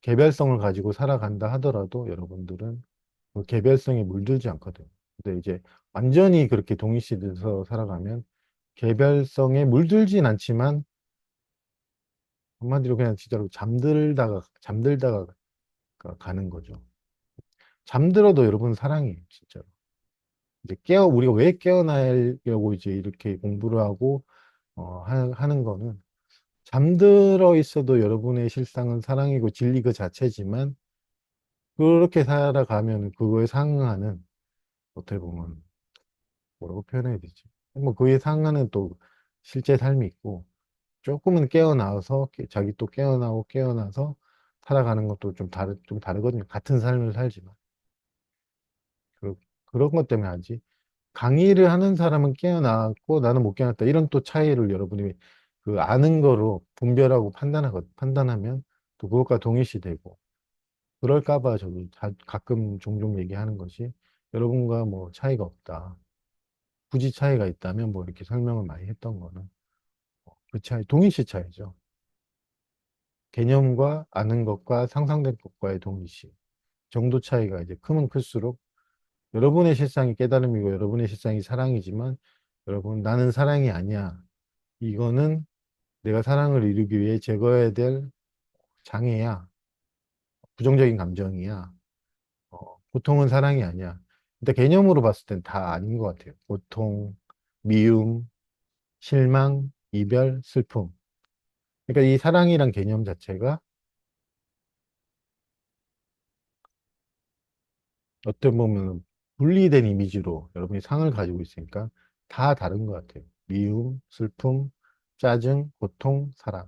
개별성을 가지고 살아간다 하더라도 여러분들은 그 개별성에 물들지 않거든요. 근데 이제 완전히 그렇게 동일시돼서 살아가면 개별성에 물들진 않지만 한마디로 그냥 진짜로 잠들다가 가는 거죠. 잠들어도 여러분 사랑이에요, 진짜로. 이제 우리가 왜 깨어나려고 이제 이렇게 공부를 하고, 하는 거는 잠들어 있어도 여러분의 실상은 사랑이고 진리 그 자체지만, 그렇게 살아가면 그거에 상응하는, 어떻게 보면, 뭐라고 표현해야 되지? 뭐 그에 상응하는 또 실제 삶이 있고, 조금은 깨어나서, 자기 또 깨어나서 살아가는 것도 좀 다르거든요. 같은 삶을 살지만. 그, 그런 것 때문에 하지. 강의를 하는 사람은 깨어났고 나는 못 깨어났다. 이런 또 차이를 여러분이 그 아는 거로 분별하고 판단하면 또 그것과 동일시되고 그럴까 봐 저도 가끔 종종 얘기하는 것이 여러분과 뭐 차이가 없다. 굳이 차이가 있다면 뭐 이렇게 설명을 많이 했던 거는 그 차이, 동일시 차이죠. 개념과 아는 것과 상상된 것과의 동일시. 정도 차이가 이제 크면 클수록 여러분의 실상이 깨달음이고 여러분의 실상이 사랑이지만 여러분 나는 사랑이 아니야. 이거는 내가 사랑을 이루기 위해 제거해야 될 장애야. 부정적인 감정이야. 고통은 사랑이 아니야. 근데 개념으로 봤을 땐 다 아닌 것 같아요. 고통, 미움, 실망, 이별, 슬픔. 그러니까 이 사랑이란 개념 자체가 어떻게 보면 분리된 이미지로 여러분이 상을 가지고 있으니까 다 다른 것 같아요. 미움, 슬픔, 짜증, 고통, 사랑.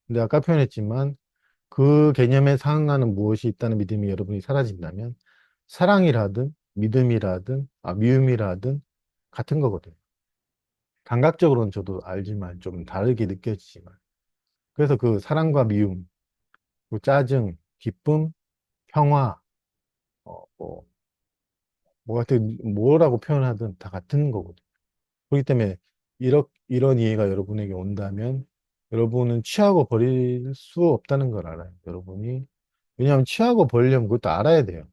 근데 아까 표현했지만 그 개념에 상응하는 무엇이 있다는 믿음이 여러분이 사라진다면 사랑이라든 믿음이라든 미움이라든 같은 거거든요. 감각적으로는 저도 알지만 좀 다르게 느껴지지만 그래서 그 사랑과 미움, 그 짜증, 기쁨, 평화, 뭐 같은 뭐라고 표현하든 다 같은 거거든요. 그렇기 때문에 이런 이해가 여러분에게 온다면 여러분은 취하고 버릴 수 없다는 걸 알아요. 여러분이. 왜냐하면 취하고 버리려면 그것도 알아야 돼요.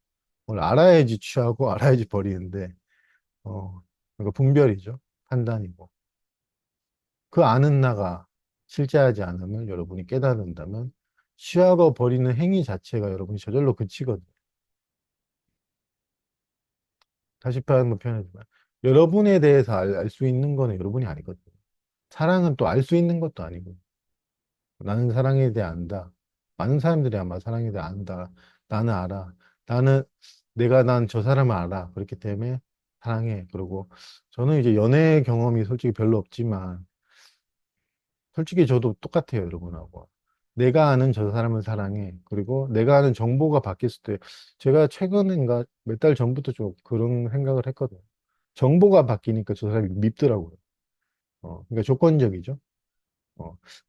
오늘 알아야지 취하고 알아야지 버리는데, 그러니까 분별이죠. 판단이고. 그 아는 나가 실제하지 않으면 여러분이 깨닫는다면 취하고 버리는 행위 자체가 여러분이 저절로 그치거든요. 다시 한번 표현해주면 여러분에 대해서 알 수 있는 거는 여러분이 아니거든요. 사랑은 또 알 수 있는 것도 아니고 나는 사랑에 대해 안다. 많은 사람들이 아마 사랑에 대해 안다. 나는 알아. 나는 난 저 사람을 알아. 그렇기 때문에 사랑해. 그리고 저는 이제 연애 경험이 솔직히 별로 없지만 솔직히 저도 똑같아요, 여러분하고. 내가 아는 저 사람을 사랑해. 그리고 내가 아는 정보가 바뀌었을 때 제가 최근인가 몇 달 전부터 좀 그런 생각을 했거든요. 정보가 바뀌니까 저 사람이 밉더라고요. 그러니까 조건적이죠.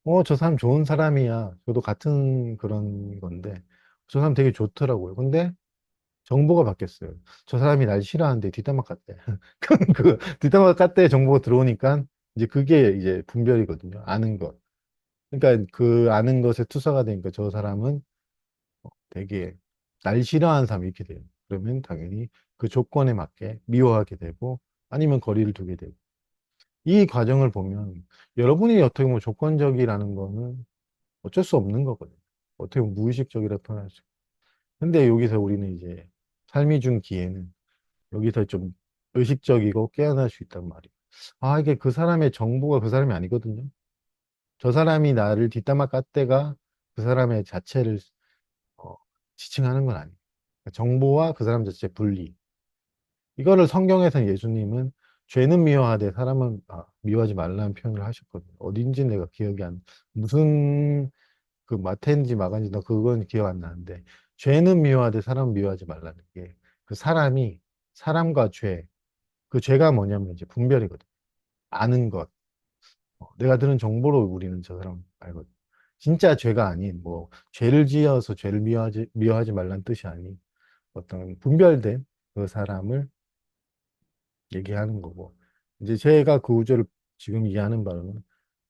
어, 저 사람 좋은 사람이야. 저도 같은 그런 건데, 저 사람 되게 좋더라고요. 근데 정보가 바뀌었어요. 저 사람이 날 싫어하는데 뒷담화 깠대. 그 뒷담화 깠대 정보가 들어오니까 이제 그게 이제 분별이거든요. 아는 것. 그러니까 그 아는 것에 투사가 되니까 저 사람은 되게 날 싫어하는 사람이 이렇게 돼요. 그러면 당연히 그 조건에 맞게 미워하게 되고 아니면 거리를 두게 되고. 이 과정을 보면 여러분이 어떻게 보면 조건적이라는 거는 어쩔 수 없는 거거든요. 어떻게 보면 무의식적이라 표현할 수 있고. 근데 여기서 우리는 이제 삶이 준 기회는 여기서 좀 의식적이고 깨어날 수 있단 말이에요. 이게 그 사람의 정보가 그 사람이 아니거든요. 저 사람이 나를 뒷담화 깠대가 그 사람의 자체를 어, 지칭하는 건 아니에요. 정보와 그 사람 자체 분리. 이거를 성경에서는 예수님은 죄는 미워하되 사람은 미워하지 말라는 표현을 하셨거든요. 어딘지 내가 기억이 안, 무슨 그 마태인지 마가인지 나 그건 기억 안 나는데 죄는 미워하되 사람은 미워하지 말라는 게 그 사람이 사람과 죄, 그 죄가 뭐냐면 이제 분별이거든. 아는 것. 내가 들은 정보로 우리는 저 사람 알거든. 진짜 죄가 아닌 뭐 죄를 지어서 죄를 미워하지 말라는 뜻이 아닌 어떤 분별된 그 사람을 얘기하는 거고 이제 제가 그 우절을 지금 이해하는 바로는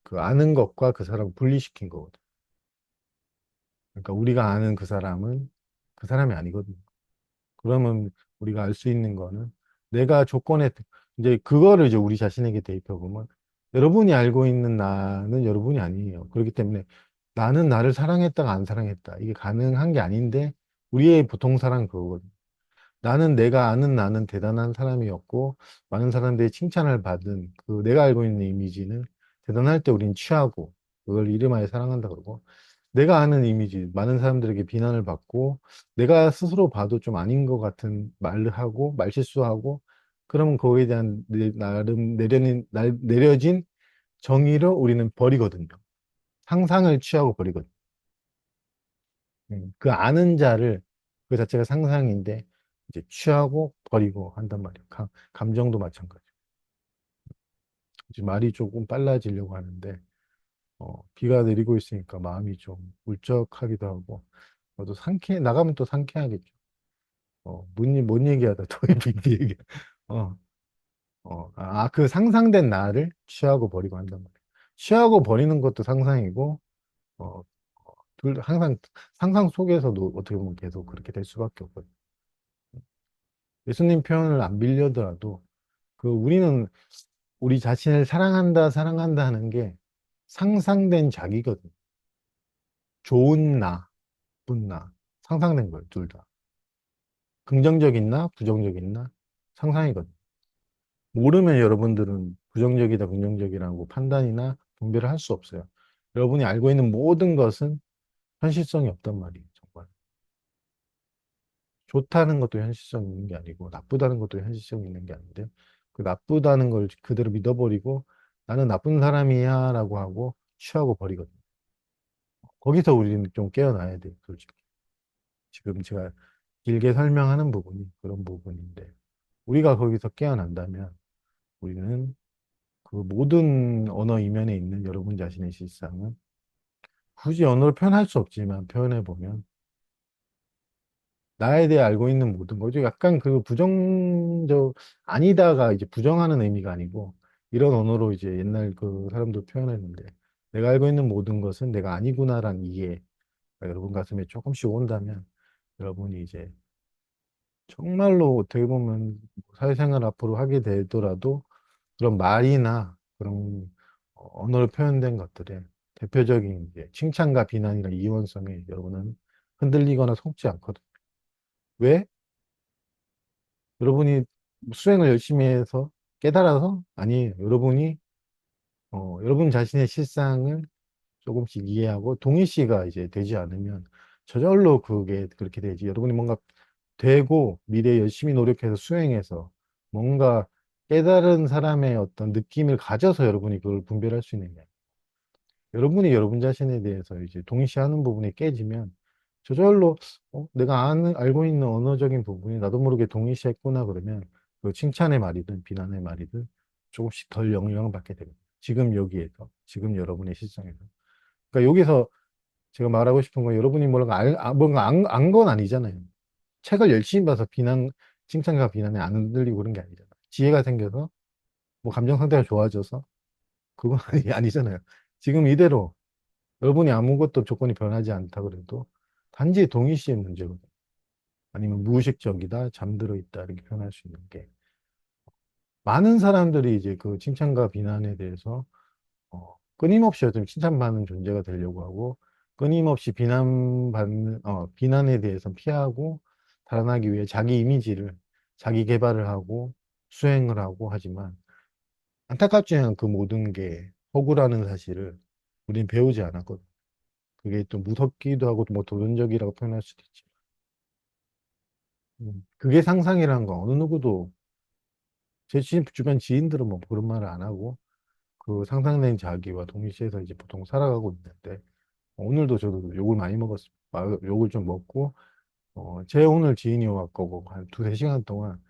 그 아는 것과 그 사람을 분리시킨 거거든. 그러니까 우리가 아는 그 사람은 그 사람이 아니거든. 그러면 우리가 알 수 있는 거는 내가 조건에 이제 그거를 이제 우리 자신에게 대입해 보면 여러분이 알고 있는 나는 여러분이 아니에요. 그렇기 때문에 나는 나를 사랑했다가 안 사랑했다. 이게 가능한 게 아닌데 우리의 보통 사랑은 그거거든. 나는 내가 아는 나는 대단한 사람이었고 많은 사람들의 칭찬을 받은 그 내가 알고 있는 이미지는 대단할 때 우린 취하고 그걸 이름하여 사랑한다 그러고 내가 아는 이미지 많은 사람들에게 비난을 받고 내가 스스로 봐도 좀 아닌 것 같은 말을 하고 말실수하고 그러면 거기에 대한 나름 내려진 정의를 우리는 버리거든요. 상상을 취하고 버리거든요. 그 아는 자를 그 자체가 상상인데 이제 취하고 버리고 한단 말이에요. 감정도 마찬가지. 이제 말이 조금 빨라지려고 하는데 비가 내리고 있으니까 마음이 좀 울적하기도 하고 또 나가면 또 상쾌하겠죠. 뭔 얘기하다 또 비 얘기. 어, 그 상상된 나를 취하고 버리고 한단 말이에요. 취하고 버리는 것도 상상이고 어, 항상 상상 속에서도 어떻게 보면 계속 그렇게 될 수밖에 없거든요. 예수님 표현을 안 빌려더라도 우리는 우리 자신을 사랑한다 하는 게 상상된 자기거든. 좋은 나, 나쁜 나. 상상된 거예요, 둘 다. 긍정적인 나, 부정적인 나, 상상이거든. 모르면 여러분들은 부정적이다, 긍정적이라고 판단이나 분별을 할 수 없어요. 여러분이 알고 있는 모든 것은 현실성이 없단 말이에요, 정말. 좋다는 것도 현실성 있는 게 아니고, 나쁘다는 것도 현실성 있는 게 아닌데, 그 나쁘다는 걸 그대로 믿어버리고, 나는 나쁜 사람이야, 라고 하고, 취하고 버리거든요. 거기서 우리는 좀 깨어나야 돼, 솔직히. 지금 제가 길게 설명하는 부분이 그런 부분인데, 우리가 거기서 깨어난다면 우리는 그 모든 언어 이면에 있는 여러분 자신의 실상은 굳이 언어로 표현할 수 없지만 표현해 보면 나에 대해 알고 있는 모든 거죠. 약간 그 부정적, 아니다가 이제 부정하는 의미가 아니고 이런 언어로 이제 옛날 그 사람도 표현했는데 내가 알고 있는 모든 것은 내가 아니구나라는 이해 여러분 가슴에 조금씩 온다면 여러분이 이제 정말로 어떻게 보면 사회생활 앞으로 하게 되더라도 그런 말이나 그런 언어로 표현된 것들의 대표적인 이제 칭찬과 비난이나 이원성에 여러분은 흔들리거나 속지 않거든요. 왜? 여러분이 수행을 열심히 해서 깨달아서? 아니에요. 여러분이 여러분 자신의 실상을 조금씩 이해하고 동의시가 이제 되지 않으면 저절로 그게 그렇게 되지. 여러분이 뭔가 되고 미래에 열심히 노력해서 수행해서 뭔가 깨달은 사람의 어떤 느낌을 가져서 여러분이 그걸 분별할 수 있느냐. 여러분이 여러분 자신에 대해서 이제 동의시하는 부분이 깨지면 저절로 내가 알고 있는 언어적인 부분이 나도 모르게 동의시했구나 그러면 그 칭찬의 말이든 비난의 말이든 조금씩 덜 영향을 받게 되거든요. 지금 여기에서, 지금 여러분의 실상에서. 그러니까 여기서 제가 말하고 싶은 건 여러분이 뭔가 안 건 아니잖아요. 책을 열심히 봐서 칭찬과 비난에 안 흔들리고 그런 게 아니잖아요. 지혜가 생겨서, 뭐 감정 상태가 좋아져서, 그건 아니잖아요. 지금 이대로 여러분이 아무것도 조건이 변하지 않다 그래도 단지 동의시의 문제거든요. 아니면 무의식적이다, 잠들어 있다, 이렇게 표현할 수 있는 게. 많은 사람들이 이제 그 칭찬과 비난에 대해서 끊임없이 좀 칭찬받는 존재가 되려고 하고, 끊임없이 비난에 대해서 피하고, 달아나기 위해 자기 이미지를, 자기 개발을 하고, 수행을 하고 하지만, 안타깝지만 그 모든 게 허구라는 사실을 우린 배우지 않았거든. 그게 또 무섭기도 하고, 뭐 도전적이라고 표현할 수도 있지. 그게 상상이라는 건 어느 누구도, 제 주변 지인들은 뭐 그런 말을 안 하고, 그 상상된 자기와 동일시해서 이제 보통 살아가고 있는데, 오늘도 저도 욕을 많이 먹었어요. 욕을 좀 먹고, 제 오늘 지인이 와갖고 한 두세 시간 동안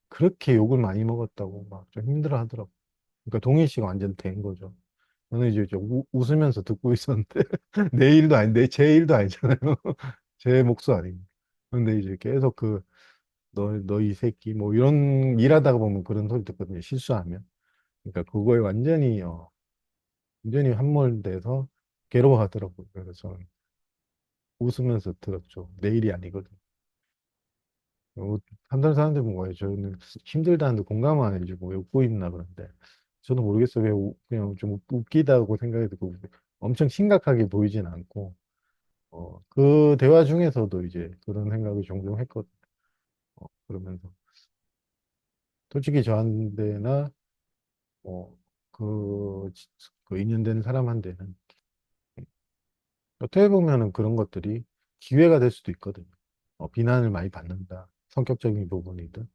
그렇게 욕을 많이 먹었다고 막 좀 힘들어 하더라고. 그러니까 동일시가 완전 된 거죠. 저는 이제 웃으면서 듣고 있었는데, 내 일도 아닌데, 제 일도 아니잖아요. 제 몫도 아니고. 근데 이제 계속 너 이 새끼, 뭐 이런 일하다가 보면 그런 소리 듣거든요. 실수하면. 그러니까 그거에 완전히 함몰돼서 괴로워하더라고요. 그래서 저는 웃으면서 들었죠. 내 일이 아니거든. 다른 사람들 뭐예요? 저는 힘들다는데 공감을 안 해주고 왜 웃고 있나 그런데 저도 모르겠어요. 그냥 좀 웃기다고 생각이 들고 엄청 심각하게 보이진 않고 그 대화 중에서도 이제 그런 생각을 종종 했거든. 그러면서 솔직히 저한테나 뭐 그, 그 인연된 사람한테는 어떻게 보면은 그런 것들이 기회가 될 수도 있거든요. 비난을 많이 받는다. 성격적인 부분이든.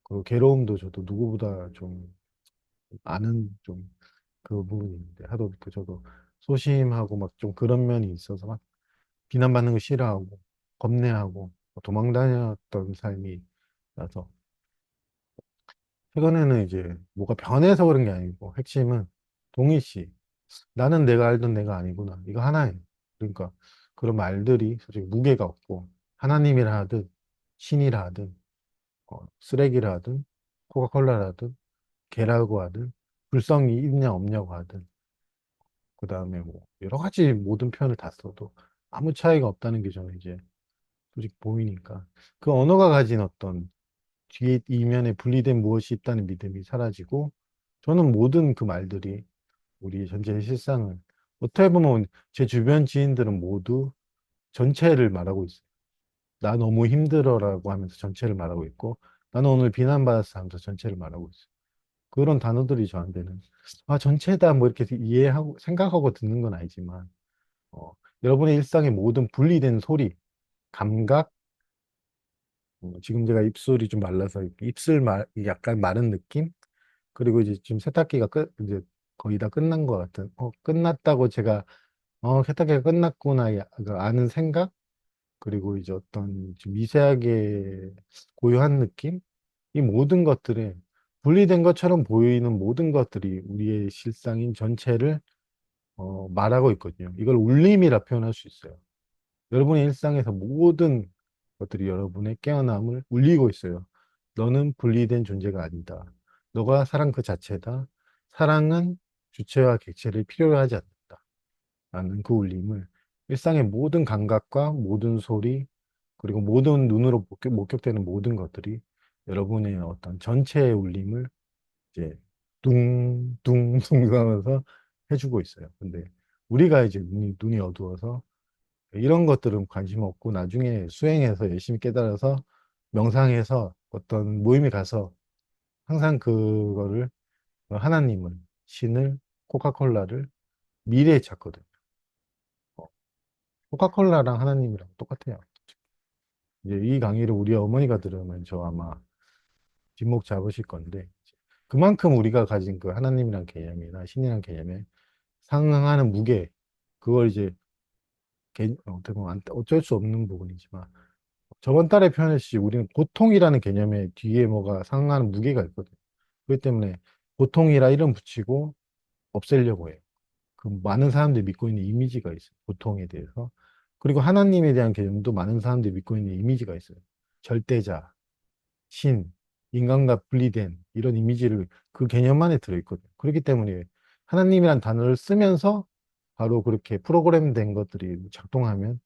그 괴로움도 저도 누구보다 좀 아는 좀 그 부분인데 하도 그 저도 소심하고 막 좀 그런 면이 있어서 막 비난받는 거 싫어하고 겁내하고 도망 다녔던 삶이 나서 최근에는 이제 뭐가 변해서 그런 게 아니고 핵심은 동의시 나는 내가 알던 내가 아니구나 이거 하나예요. 그러니까 그런 말들이 솔직히 무게가 없고 하나님이라 하든 신이라 하든 쓰레기라 하든 코카콜라라 하든 개라고 하든 불성이 있냐 없냐고 하든 그 다음에 뭐 여러 가지 모든 표현을 다 써도 아무 차이가 없다는 게 저는 이제 솔직히 보이니까 그 언어가 가진 어떤 뒤에 이면에 분리된 무엇이 있다는 믿음이 사라지고 저는 모든 그 말들이 우리 전체의 실상을 어떻게 보면 제 주변 지인들은 모두 전체를 말하고 있어요. 나 너무 힘들어라고 하면서 전체를 말하고 있고 나는 오늘 비난받았어 하면서 전체를 말하고 있어요. 그런 단어들이 저한테는 전체다 뭐 이렇게 이해하고 생각하고 듣는 건 아니지만 어, 여러분의 일상의 모든 분리된 소리, 감각, 지금 제가 입술이 좀 말라서 약간 마른 느낌, 그리고 이제 지금 세탁기가 이제 거의 다 끝난 것 같은, 끝났다고 제가 세탁기가 끝났구나, 그 아는 생각, 그리고 이제 어떤 좀 미세하게 고요한 느낌? 이 모든 것들에 분리된 것처럼 보이는 모든 것들이 우리의 실상인 전체를 말하고 있거든요. 이걸 울림이라 표현할 수 있어요. 여러분의 일상에서 모든 것들이 여러분의 깨어남을 울리고 있어요. 너는 분리된 존재가 아니다. 너가 사랑 그 자체다. 사랑은 주체와 객체를 필요로 하지 않는다. 라는 그 울림을 일상의 모든 감각과 모든 소리, 그리고 모든 눈으로 목격되는 모든 것들이 여러분의 어떤 전체의 울림을 이제 둥둥둥 하면서 해주고 있어요. 근데 우리가 이제 눈이 어두워서 이런 것들은 관심 없고 나중에 수행해서 열심히 깨달아서 명상해서 어떤 모임에 가서 항상 그거를 하나님을, 신을, 코카콜라를 미래에 찾거든. 어, 코카콜라랑 하나님이랑 똑같아요. 이제 이 강의를 우리 어머니가 들으면 저 아마 뒷목 잡으실 건데 그만큼 우리가 가진 그 하나님이란 개념이나 신이란 개념에 상응하는 무게, 그걸 이제 어떻게 보면 어쩔 수 없는 부분이지만 저번 달에 표현했듯이 우리는 보통이라는 개념에 뒤에 뭐가 상응하는 무게가 있거든요. 그렇기 때문에 보통이라 이름 붙이고 없애려고 해요. 그 많은 사람들이 믿고 있는 이미지가 있어요. 보통에 대해서. 그리고 하나님에 대한 개념도 많은 사람들이 믿고 있는 이미지가 있어요. 절대자, 신, 인간과 분리된 이런 이미지를 그 개념 안에 들어있거든요. 그렇기 때문에 하나님이란 단어를 쓰면서 바로 그렇게 프로그램된 것들이 작동하면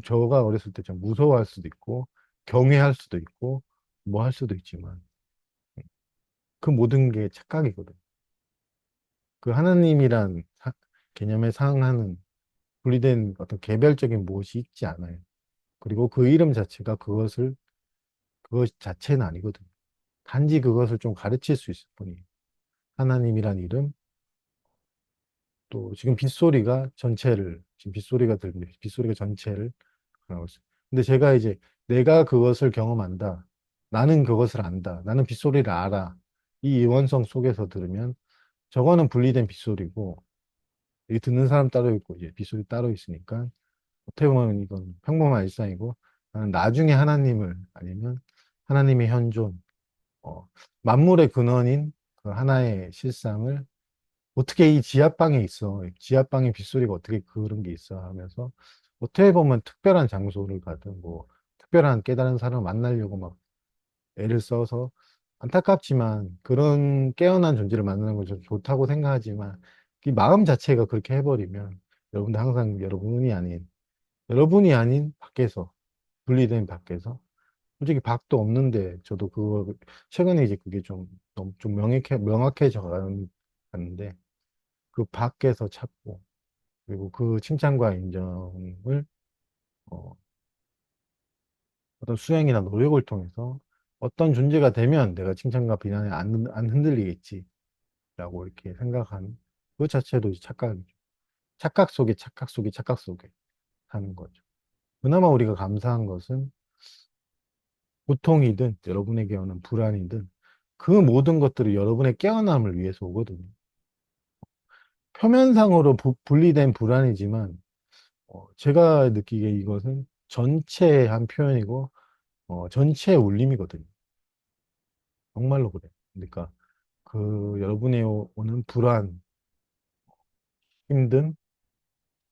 저가 어렸을 때 좀 무서워할 수도 있고 경외할 수도 있고 뭐 할 수도 있지만 그 모든 게 착각이거든요. 그 하나님이란 개념에 상응하는 분리된 어떤 개별적인 무엇이 있지 않아요. 그리고 그 이름 자체가 그것 자체는 아니거든요. 단지 그것을 좀 가르칠 수 있을 뿐이에요. 하나님이란 이름, 또 지금 빗소리가 전체를, 지금 빗소리가 들리는데 빗소리가 전체를 하고 있어요. 근데 제가 이제 내가 그것을 경험한다. 나는 그것을 안다. 나는 빗소리를 알아. 이 원성 속에서 들으면 저거는 분리된 빗소리고, 이 듣는 사람 따로 있고, 이제 빗소리 따로 있으니까 어떻게 보면 이건 평범한 일상이고, 나는 나중에 하나님을 아니면 하나님의 현존, 어, 만물의 근원인 그 하나의 실상을 어떻게 이 지하방에 있어. 지하방에 빗소리가 어떻게 그런 게 있어 하면서 어떻게 보면 특별한 장소를 가든 뭐 특별한 깨달은 사람을 만나려고 막 애를 써서 안타깝지만 그런 깨어난 존재를 만나는 건 좀 좋다고 생각하지만 이 마음 자체가 그렇게 해버리면 여러분들 항상 여러분이 아닌 밖에서 분리된 밖에서 솔직히 밖도 없는데 저도 그거 최근에 이제 그게 좀 너무 좀 명확해져 가는데 그 밖에서 찾고 그리고 그 칭찬과 인정을 어, 어떤 수행이나 노력을 통해서 어떤 존재가 되면 내가 칭찬과 비난에 안 흔들리겠지라고 이렇게 생각하는 그 자체도 이제 착각이죠. 착각 속에 착각 속에 착각 속에 하는 거죠. 그나마 우리가 감사한 것은 고통이든 여러분에게 오는 불안이든 그 모든 것들이 여러분의 깨어남을 위해서 오거든요. 표면상으로 분리된 불안이지만 제가 느끼기에 이것은 전체의 한 표현이고 전체의 울림이거든요. 정말로 그래요. 그러니까 그 여러분의 오는 불안, 힘든,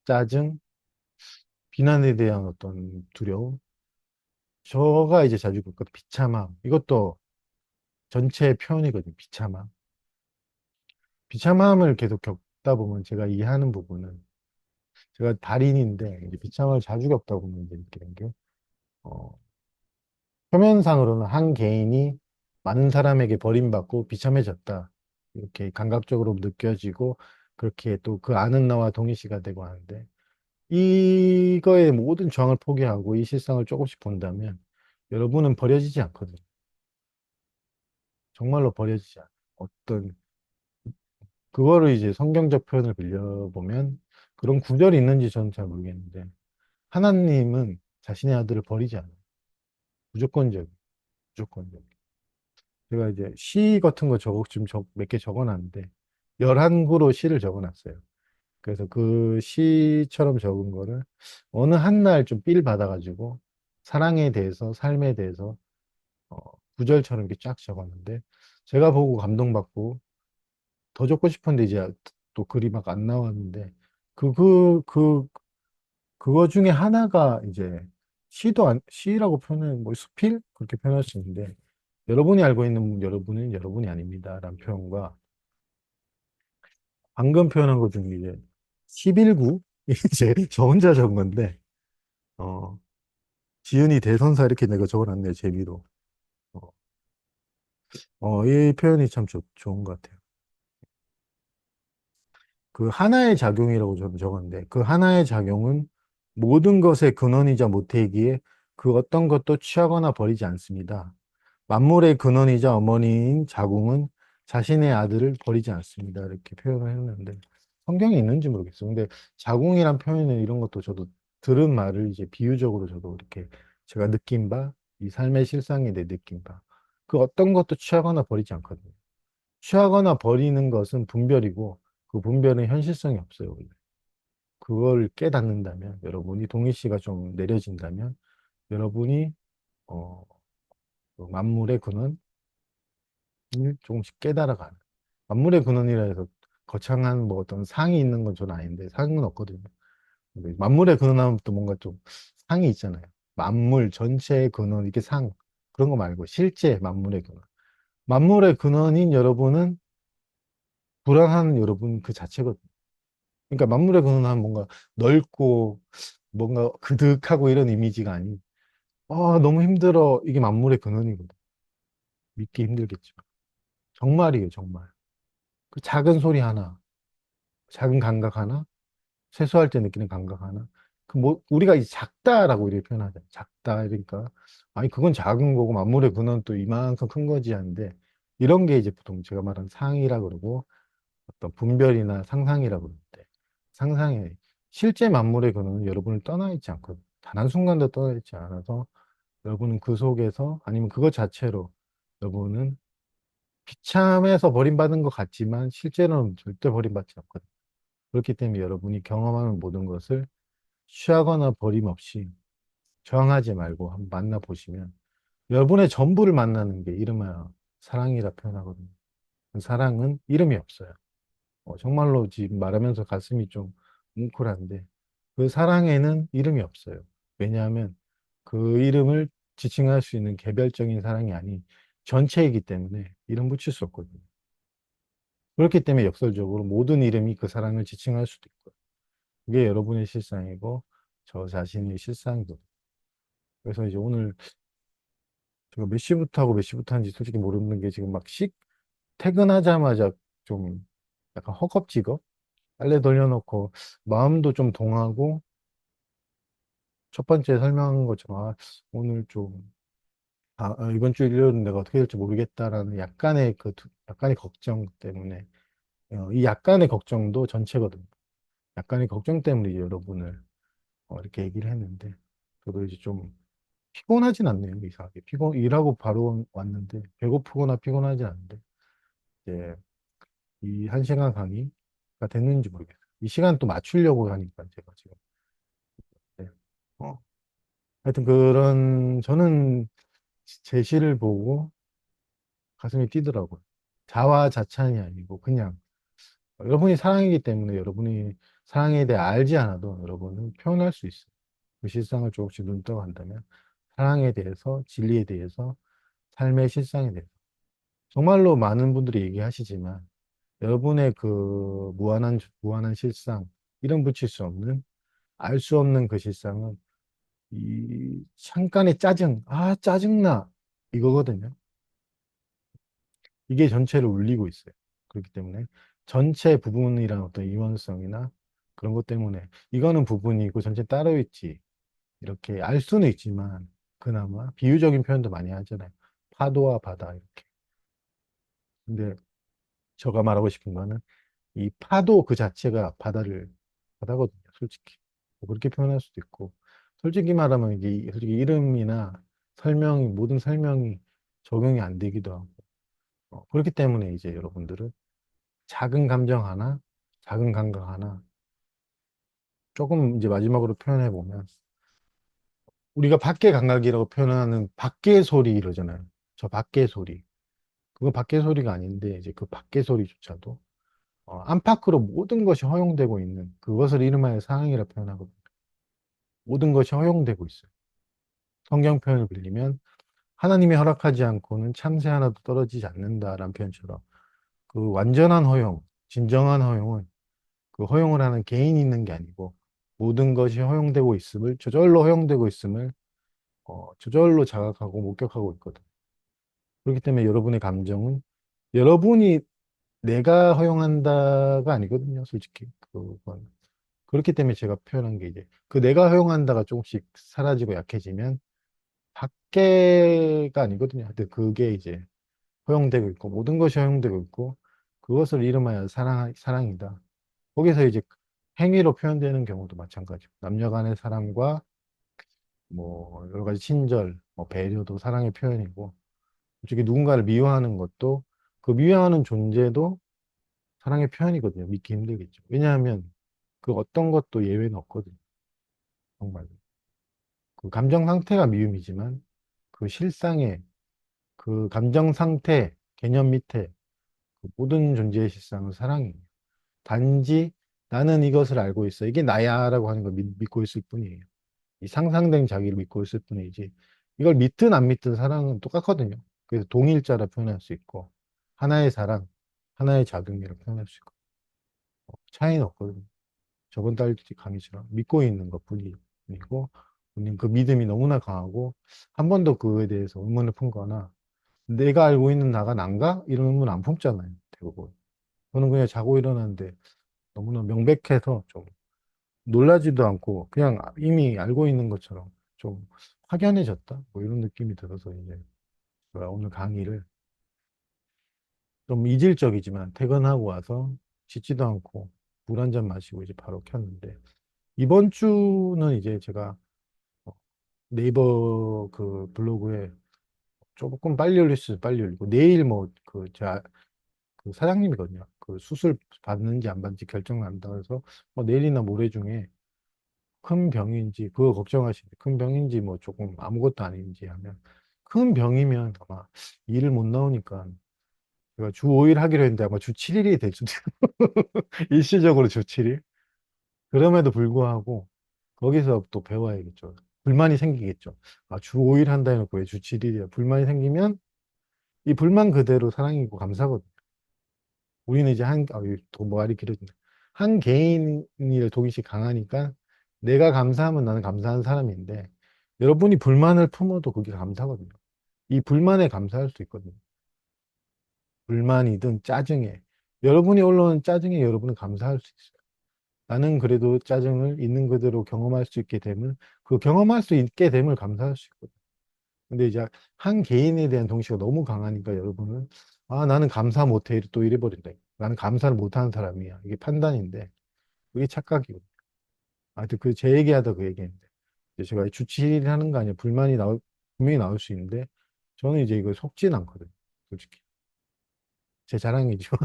짜증, 비난에 대한 어떤 두려움, 저가 이제 자주 겪었던 비참함, 이것도 전체의 표현이거든요. 비참함. 비참함을 계속 겪다 보면 제가 이해하는 부분은 제가 달인인데 이제 비참함을 자주 겪다 보면 이제 느끼는 게 어, 표면상으로는 한 개인이 많은 사람에게 버림받고 비참해졌다. 이렇게 감각적으로 느껴지고 그렇게 또 그 아는 나와 동일시가 되고 하는데 이거의 모든 저항을 포기하고 이 실상을 조금씩 본다면 여러분은 버려지지 않거든요. 정말로 버려지지 않아요. 어떤 그거를 이제 성경적 표현을 빌려보면 그런 구절이 있는지 저는 잘 모르겠는데 하나님은 자신의 아들을 버리지 않아요. 무조건적, 무조건적. 제가 이제 시 같은 거 지금 몇 개 적어놨는데 11구로 시를 적어놨어요. 그래서 그 시처럼 적은 거를 어느 한 날 좀 삘 받아가지고 사랑에 대해서, 삶에 대해서 어, 구절처럼 이렇게 쫙 적었는데 제가 보고 감동받고 더 적고 싶은데 이제 또 글이 막 안 나왔는데 그, 그, 그, 그거 중에 하나가 이제 시라고 표현은 뭐 수필? 그렇게 표현할 수 있는데 여러분이 알고 있는 여러분은 여러분이 아닙니다. 라는 표현과 방금 표현한 것 중에 이제 11구? 이제 저 혼자 적은 건데, 어, 지은이 대선사 이렇게 내가 적어놨네요, 재미로. 어, 이 표현이 참 좋은 것 같아요. 그 하나의 작용이라고 저는 적었는데, 그 하나의 작용은 모든 것의 근원이자 모태이기에 그 어떤 것도 취하거나 버리지 않습니다. 만물의 근원이자 어머니인 자궁은 자신의 아들을 버리지 않습니다. 이렇게 표현을 했는데, 성경에 있는지 모르겠어요. 근데 자궁이란 표현은 이런 것도 저도 들은 말을 이제 비유적으로 저도 이렇게 제가 느낀 바, 이 삶의 실상에 대해 느낀 바, 그 어떤 것도 취하거나 버리지 않거든요. 취하거나 버리는 것은 분별이고, 그 분별은 현실성이 없어요. 원래. 그걸 깨닫는다면, 여러분이 동의시가 좀 내려진다면, 여러분이, 어, 그 만물의 근원, 조금씩 깨달아가는. 만물의 근원이라 해서 거창한 뭐 어떤 상이 있는 건 저는 아닌데, 상은 없거든요. 근데 만물의 근원하면 또 뭔가 좀 상이 있잖아요. 만물 전체의 근원, 이게 상. 그런 거 말고, 실제 만물의 근원. 만물의 근원인 여러분은 불안한 여러분 그 자체거든요. 그러니까 만물의 근원은 뭔가 넓고, 뭔가 그득하고 이런 이미지가 아닌, 너무 힘들어. 이게 만물의 근원이거든. 믿기 힘들겠죠. 정말이에요, 정말. 그 작은 소리 하나, 작은 감각 하나, 세수할 때 느끼는 감각 하나. 그 뭐 우리가 이제 작다라고 이렇게 표현하잖아요. 작다 그러니까 아니 그건 작은 거고 만물의 근원 또 이만큼 큰 거지 하는데 이런 게 이제 보통 제가 말하는 상이라 그러고 어떤 분별이나 상상이라 그러는데 상상의 실제 만물의 근원은 여러분을 떠나 있지 않거든요. 단 한순간도 떠나 있지 않아서 여러분은 그 속에서 아니면 그것 자체로 여러분은 비참해서 버림받은 것 같지만 실제로는 절대 버림받지 않거든요. 그렇기 때문에 여러분이 경험하는 모든 것을 취하거나 버림없이 저항하지 말고 한번 만나보시면 여러분의 전부를 만나는 게 이름하여 사랑이라 표현하거든요. 그 사랑은 이름이 없어요. 정말로 지금 말하면서 가슴이 좀 뭉클한데 그 사랑에는 이름이 없어요. 왜냐하면 그 이름을 지칭할 수 있는 개별적인 사랑이 아닌 전체이기 때문에 이름 붙일 수 없거든요. 그렇기 때문에 역설적으로 모든 이름이 그 사랑을 지칭할 수도 있고요. 그게 여러분의 실상이고 저 자신의 실상이거든요. 그래서 이제 오늘 제가 몇 시부터 하고 몇 시부터 하는지 솔직히 모르는 게 지금 막 퇴근하자마자 좀 약간 허겁지겁 빨래 돌려놓고 마음도 좀 동하고 첫 번째 설명한 것처럼 오늘 좀 이번 주 일요일은 내가 어떻게 될지 모르겠다라는 약간의 약간의 걱정 때문에 이 약간의 걱정도 전체거든요. 약간의 걱정 때문에 이제 여러분을 이렇게 얘기를 했는데 저도 이제 좀 피곤하진 않네요. 이상하게 일하고 바로 왔는데 배고프거나 피곤하진 않은데 이제 이 한 시간 강의가 됐는지 모르겠어요. 이 시간 또 맞추려고 하니까 제가 지금 네. 어, 하여튼 그런 저는 제시를 보고 가슴이 뛰더라고요. 자화자찬이 아니고 그냥 여러분이 사랑이기 때문에 여러분이 사랑에 대해 알지 않아도 여러분은 표현할 수 있어요. 그 실상을 조금씩 눈떠 간다면 사랑에 대해서, 진리에 대해서, 삶의 실상에 대해서 정말로 많은 분들이 얘기하시지만 여러분의 그 무한한 실상, 이름 붙일 수 없는, 알 수 없는 그 실상은 이 잠깐의 짜증, 짜증나, 이거거든요. 이게 전체를 울리고 있어요. 그렇기 때문에 전체 부분이란 어떤 이원성이나 그런 것 때문에 이거는 부분이고 전체 따로 있지. 이렇게 알 수는 있지만 그나마 비유적인 표현도 많이 하잖아요. 파도와 바다 이렇게. 근데 제가 말하고 싶은 거는 이 파도 그 자체가 바다거든요, 솔직히. 뭐 그렇게 표현할 수도 있고, 솔직히 말하면 이게 솔직히 이름이나 모든 설명이 적용이 안 되기도 하고, 그렇기 때문에 이제 여러분들은 작은 감정 하나, 작은 감각 하나, 조금 이제 마지막으로 표현해 보면 우리가 밖의 감각이라고 표현하는 밖의 소리 이러잖아요. 저 밖의 소리. 그거 밖의 소리가 아닌데 이제 그 밖의 소리조차도 안팎으로 모든 것이 허용되고 있는 그것을 이름하여 사랑이라 표현하거든요. 모든 것이 허용되고 있어요. 성경 표현을 빌리면 하나님이 허락하지 않고는 참새 하나도 떨어지지 않는다라는 표현처럼 그 완전한 허용, 진정한 허용은 그 허용을 하는 개인이 있는 게 아니고 모든 것이 허용되고 있음을 저절로 허용되고 있음을 저절로 자각하고 목격하고 있거든. 그렇기 때문에 여러분의 감정은 여러분이 내가 허용한다가 아니거든요, 솔직히. 그건. 그렇기 때문에 제가 표현한 게 이제 그 내가 허용한다가 조금씩 사라지고 약해지면 밖에가 아니거든요. 근데 그게 이제 허용되고 있고 모든 것이 허용되고 있고 그것을 이름하여 사랑이다. 거기서 이제 행위로 표현되는 경우도 마찬가지고 남녀 간의 사랑과 뭐 여러 가지 친절, 뭐 배려도 사랑의 표현이고 솔직히 누군가를 미워하는 것도 그 미워하는 존재도 사랑의 표현이거든요. 믿기 힘들겠죠. 왜냐하면 그 어떤 것도 예외는 없거든요. 정말. 그 감정 상태가 미움이지만 그 실상의 그 감정 상태 개념 밑에 그 모든 존재의 실상은 사랑이에요. 단지 나는 이것을 알고 있어. 이게 나야라고 하는 걸 믿고 있을 뿐이에요. 이 상상된 자기를 믿고 있을 뿐이지. 이걸 믿든 안 믿든 사랑은 똑같거든요. 그래서 동일자라 표현할 수 있고 하나의 사랑, 하나의 자긍이라 표현할 수 있고 차이는 없거든요. 저번 달지 강의처럼 믿고 있는 것 뿐이고 우리는 그 믿음이 너무나 강하고 한 번도 그거에 대해서 의문을 품거나 내가 알고 있는 나가 난가? 이런 의문 안 품잖아요. 대부분. 저는 그냥 자고 일어났는데 너무나 명백해서 좀 놀라지도 않고 그냥 이미 알고 있는 것처럼 좀 확연해졌다? 뭐 이런 느낌이 들어서 이제 제가 오늘 강의를 좀 이질적이지만 퇴근하고 와서 씻지도 않고 물 한 잔 마시고 이제 바로 켰는데 이번 주는 이제 제가 네이버 그 블로그에 조금 빨리 올릴 수 빨리 올리고 내일 뭐 그 사장님이거든요. 그 수술 받는지 안 받는지 결정 난다 해서 뭐 내일이나 모레 중에 큰 병인지 그거 걱정하시는데 큰 병인지 뭐 조금 아무것도 아닌지 하면 큰 병이면 아마 일을 못 나오니까 제가 주 5일 하기로 했는데 아마 주 7일이 될 수도 일시적으로 주 7일 그럼에도 불구하고 거기서 또 배워야겠죠. 불만이 생기겠죠. 아, 주 5일 한다 해놓고 왜 주 7일이야? 불만이 생기면 이 불만 그대로 사랑이고 감사거든요. 우리는 이제 또 말이 길어진다. 한 개인이 독일식 강하니까 내가 감사하면 나는 감사한 사람인데 여러분이 불만을 품어도 그게 감사거든요. 이 불만에 감사할 수 있거든요. 불만이든 짜증에. 여러분이 올라오는 짜증에 여러분은 감사할 수 있어요. 나는 그래도 짜증을 있는 그대로 경험할 수 있게 됨을, 그 경험할 수 있게 됨을 감사할 수 있거든요. 근데 이제 한 개인에 대한 동시가 너무 강하니까 여러분은, 아, 나는 감사 못해. 또 이래버린다. 나는 감사를 못하는 사람이야. 이게 판단인데, 그게 착각이거든요. 하여튼 제 얘기하다 그 얘기했는데. 이제 제가 주치의를 하는 거 아니야. 분명히 나올 수 있는데, 저는 이제 이거 속진 않거든요. 솔직히. 제 자랑이지만.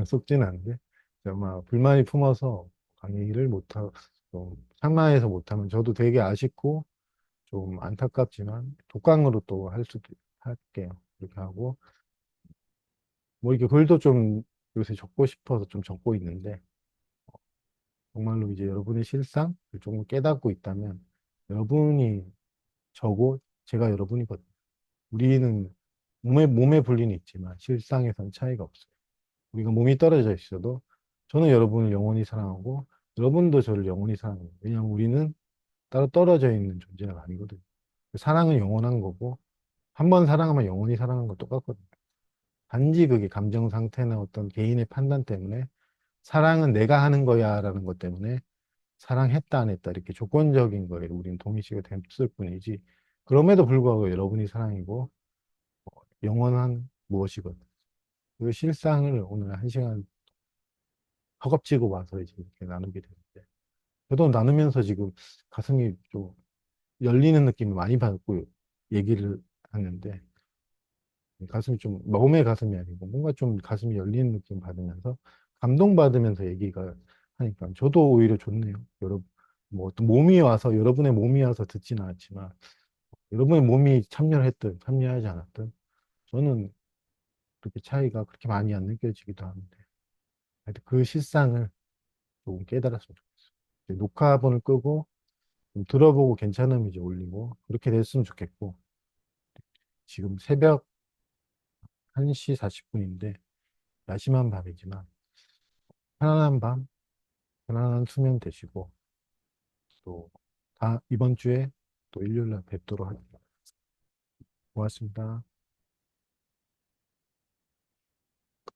속진 않은데 아마 불만이 품어서 강의를 못하고 좀 상마에서 못하면 저도 되게 아쉽고 좀 안타깝지만 독강으로 또 할 수도 할게요. 이렇게 하고 뭐 이렇게 글도 좀 요새 적고 싶어서 좀 적고 있는데 정말로 이제 여러분의 실상을 조금 깨닫고 있다면 여러분이 저고 제가 여러분이거든요. 우리는 몸에 분리는 있지만 실상에선 차이가 없어요. 우리가 몸이 떨어져 있어도 저는 여러분을 영원히 사랑하고 여러분도 저를 영원히 사랑해요. 왜냐하면 우리는 따로 떨어져 있는 존재가 아니거든요. 사랑은 영원한 거고 한 번 사랑하면 영원히 사랑하는 거 똑같거든요. 단지 그게 감정 상태나 어떤 개인의 판단 때문에 사랑은 내가 하는 거야라는 것 때문에 사랑했다 안 했다 이렇게 조건적인 거에 우리는 동의시가 됐을 뿐이지 그럼에도 불구하고 여러분이 사랑이고 영원한 무엇이거든. 그 실상을 오늘 한 시간 허겁지겁 와서 이제 이렇게 나누게 되는데 저도 나누면서 지금 가슴이 좀 열리는 느낌을 많이 받고 얘기를 하는데 가슴이 좀 몸의 가슴이 아니고 뭔가 좀 가슴이 열리는 느낌 받으면서 감동받으면서 얘기가 하니까 저도 오히려 좋네요. 여러분 뭐 어떤 몸이 와서 여러분의 몸이 와서 듣지는 않았지만 여러분의 몸이 참여를 했든 참여하지 않았든 저는 그렇게 차이가 그렇게 많이 안 느껴지기도 하는데 하여튼 그 실상을 조금 깨달았으면 좋겠어요. 이제 녹화본을 끄고 좀 들어보고 괜찮으면 이제 올리고 그렇게 됐으면 좋겠고 지금 새벽 1시 40분인데 야심한 밤이지만 편안한 밤, 편안한 수면 되시고 또 이번 주에 또 일요일 날 뵙도록 할게요. 고맙습니다.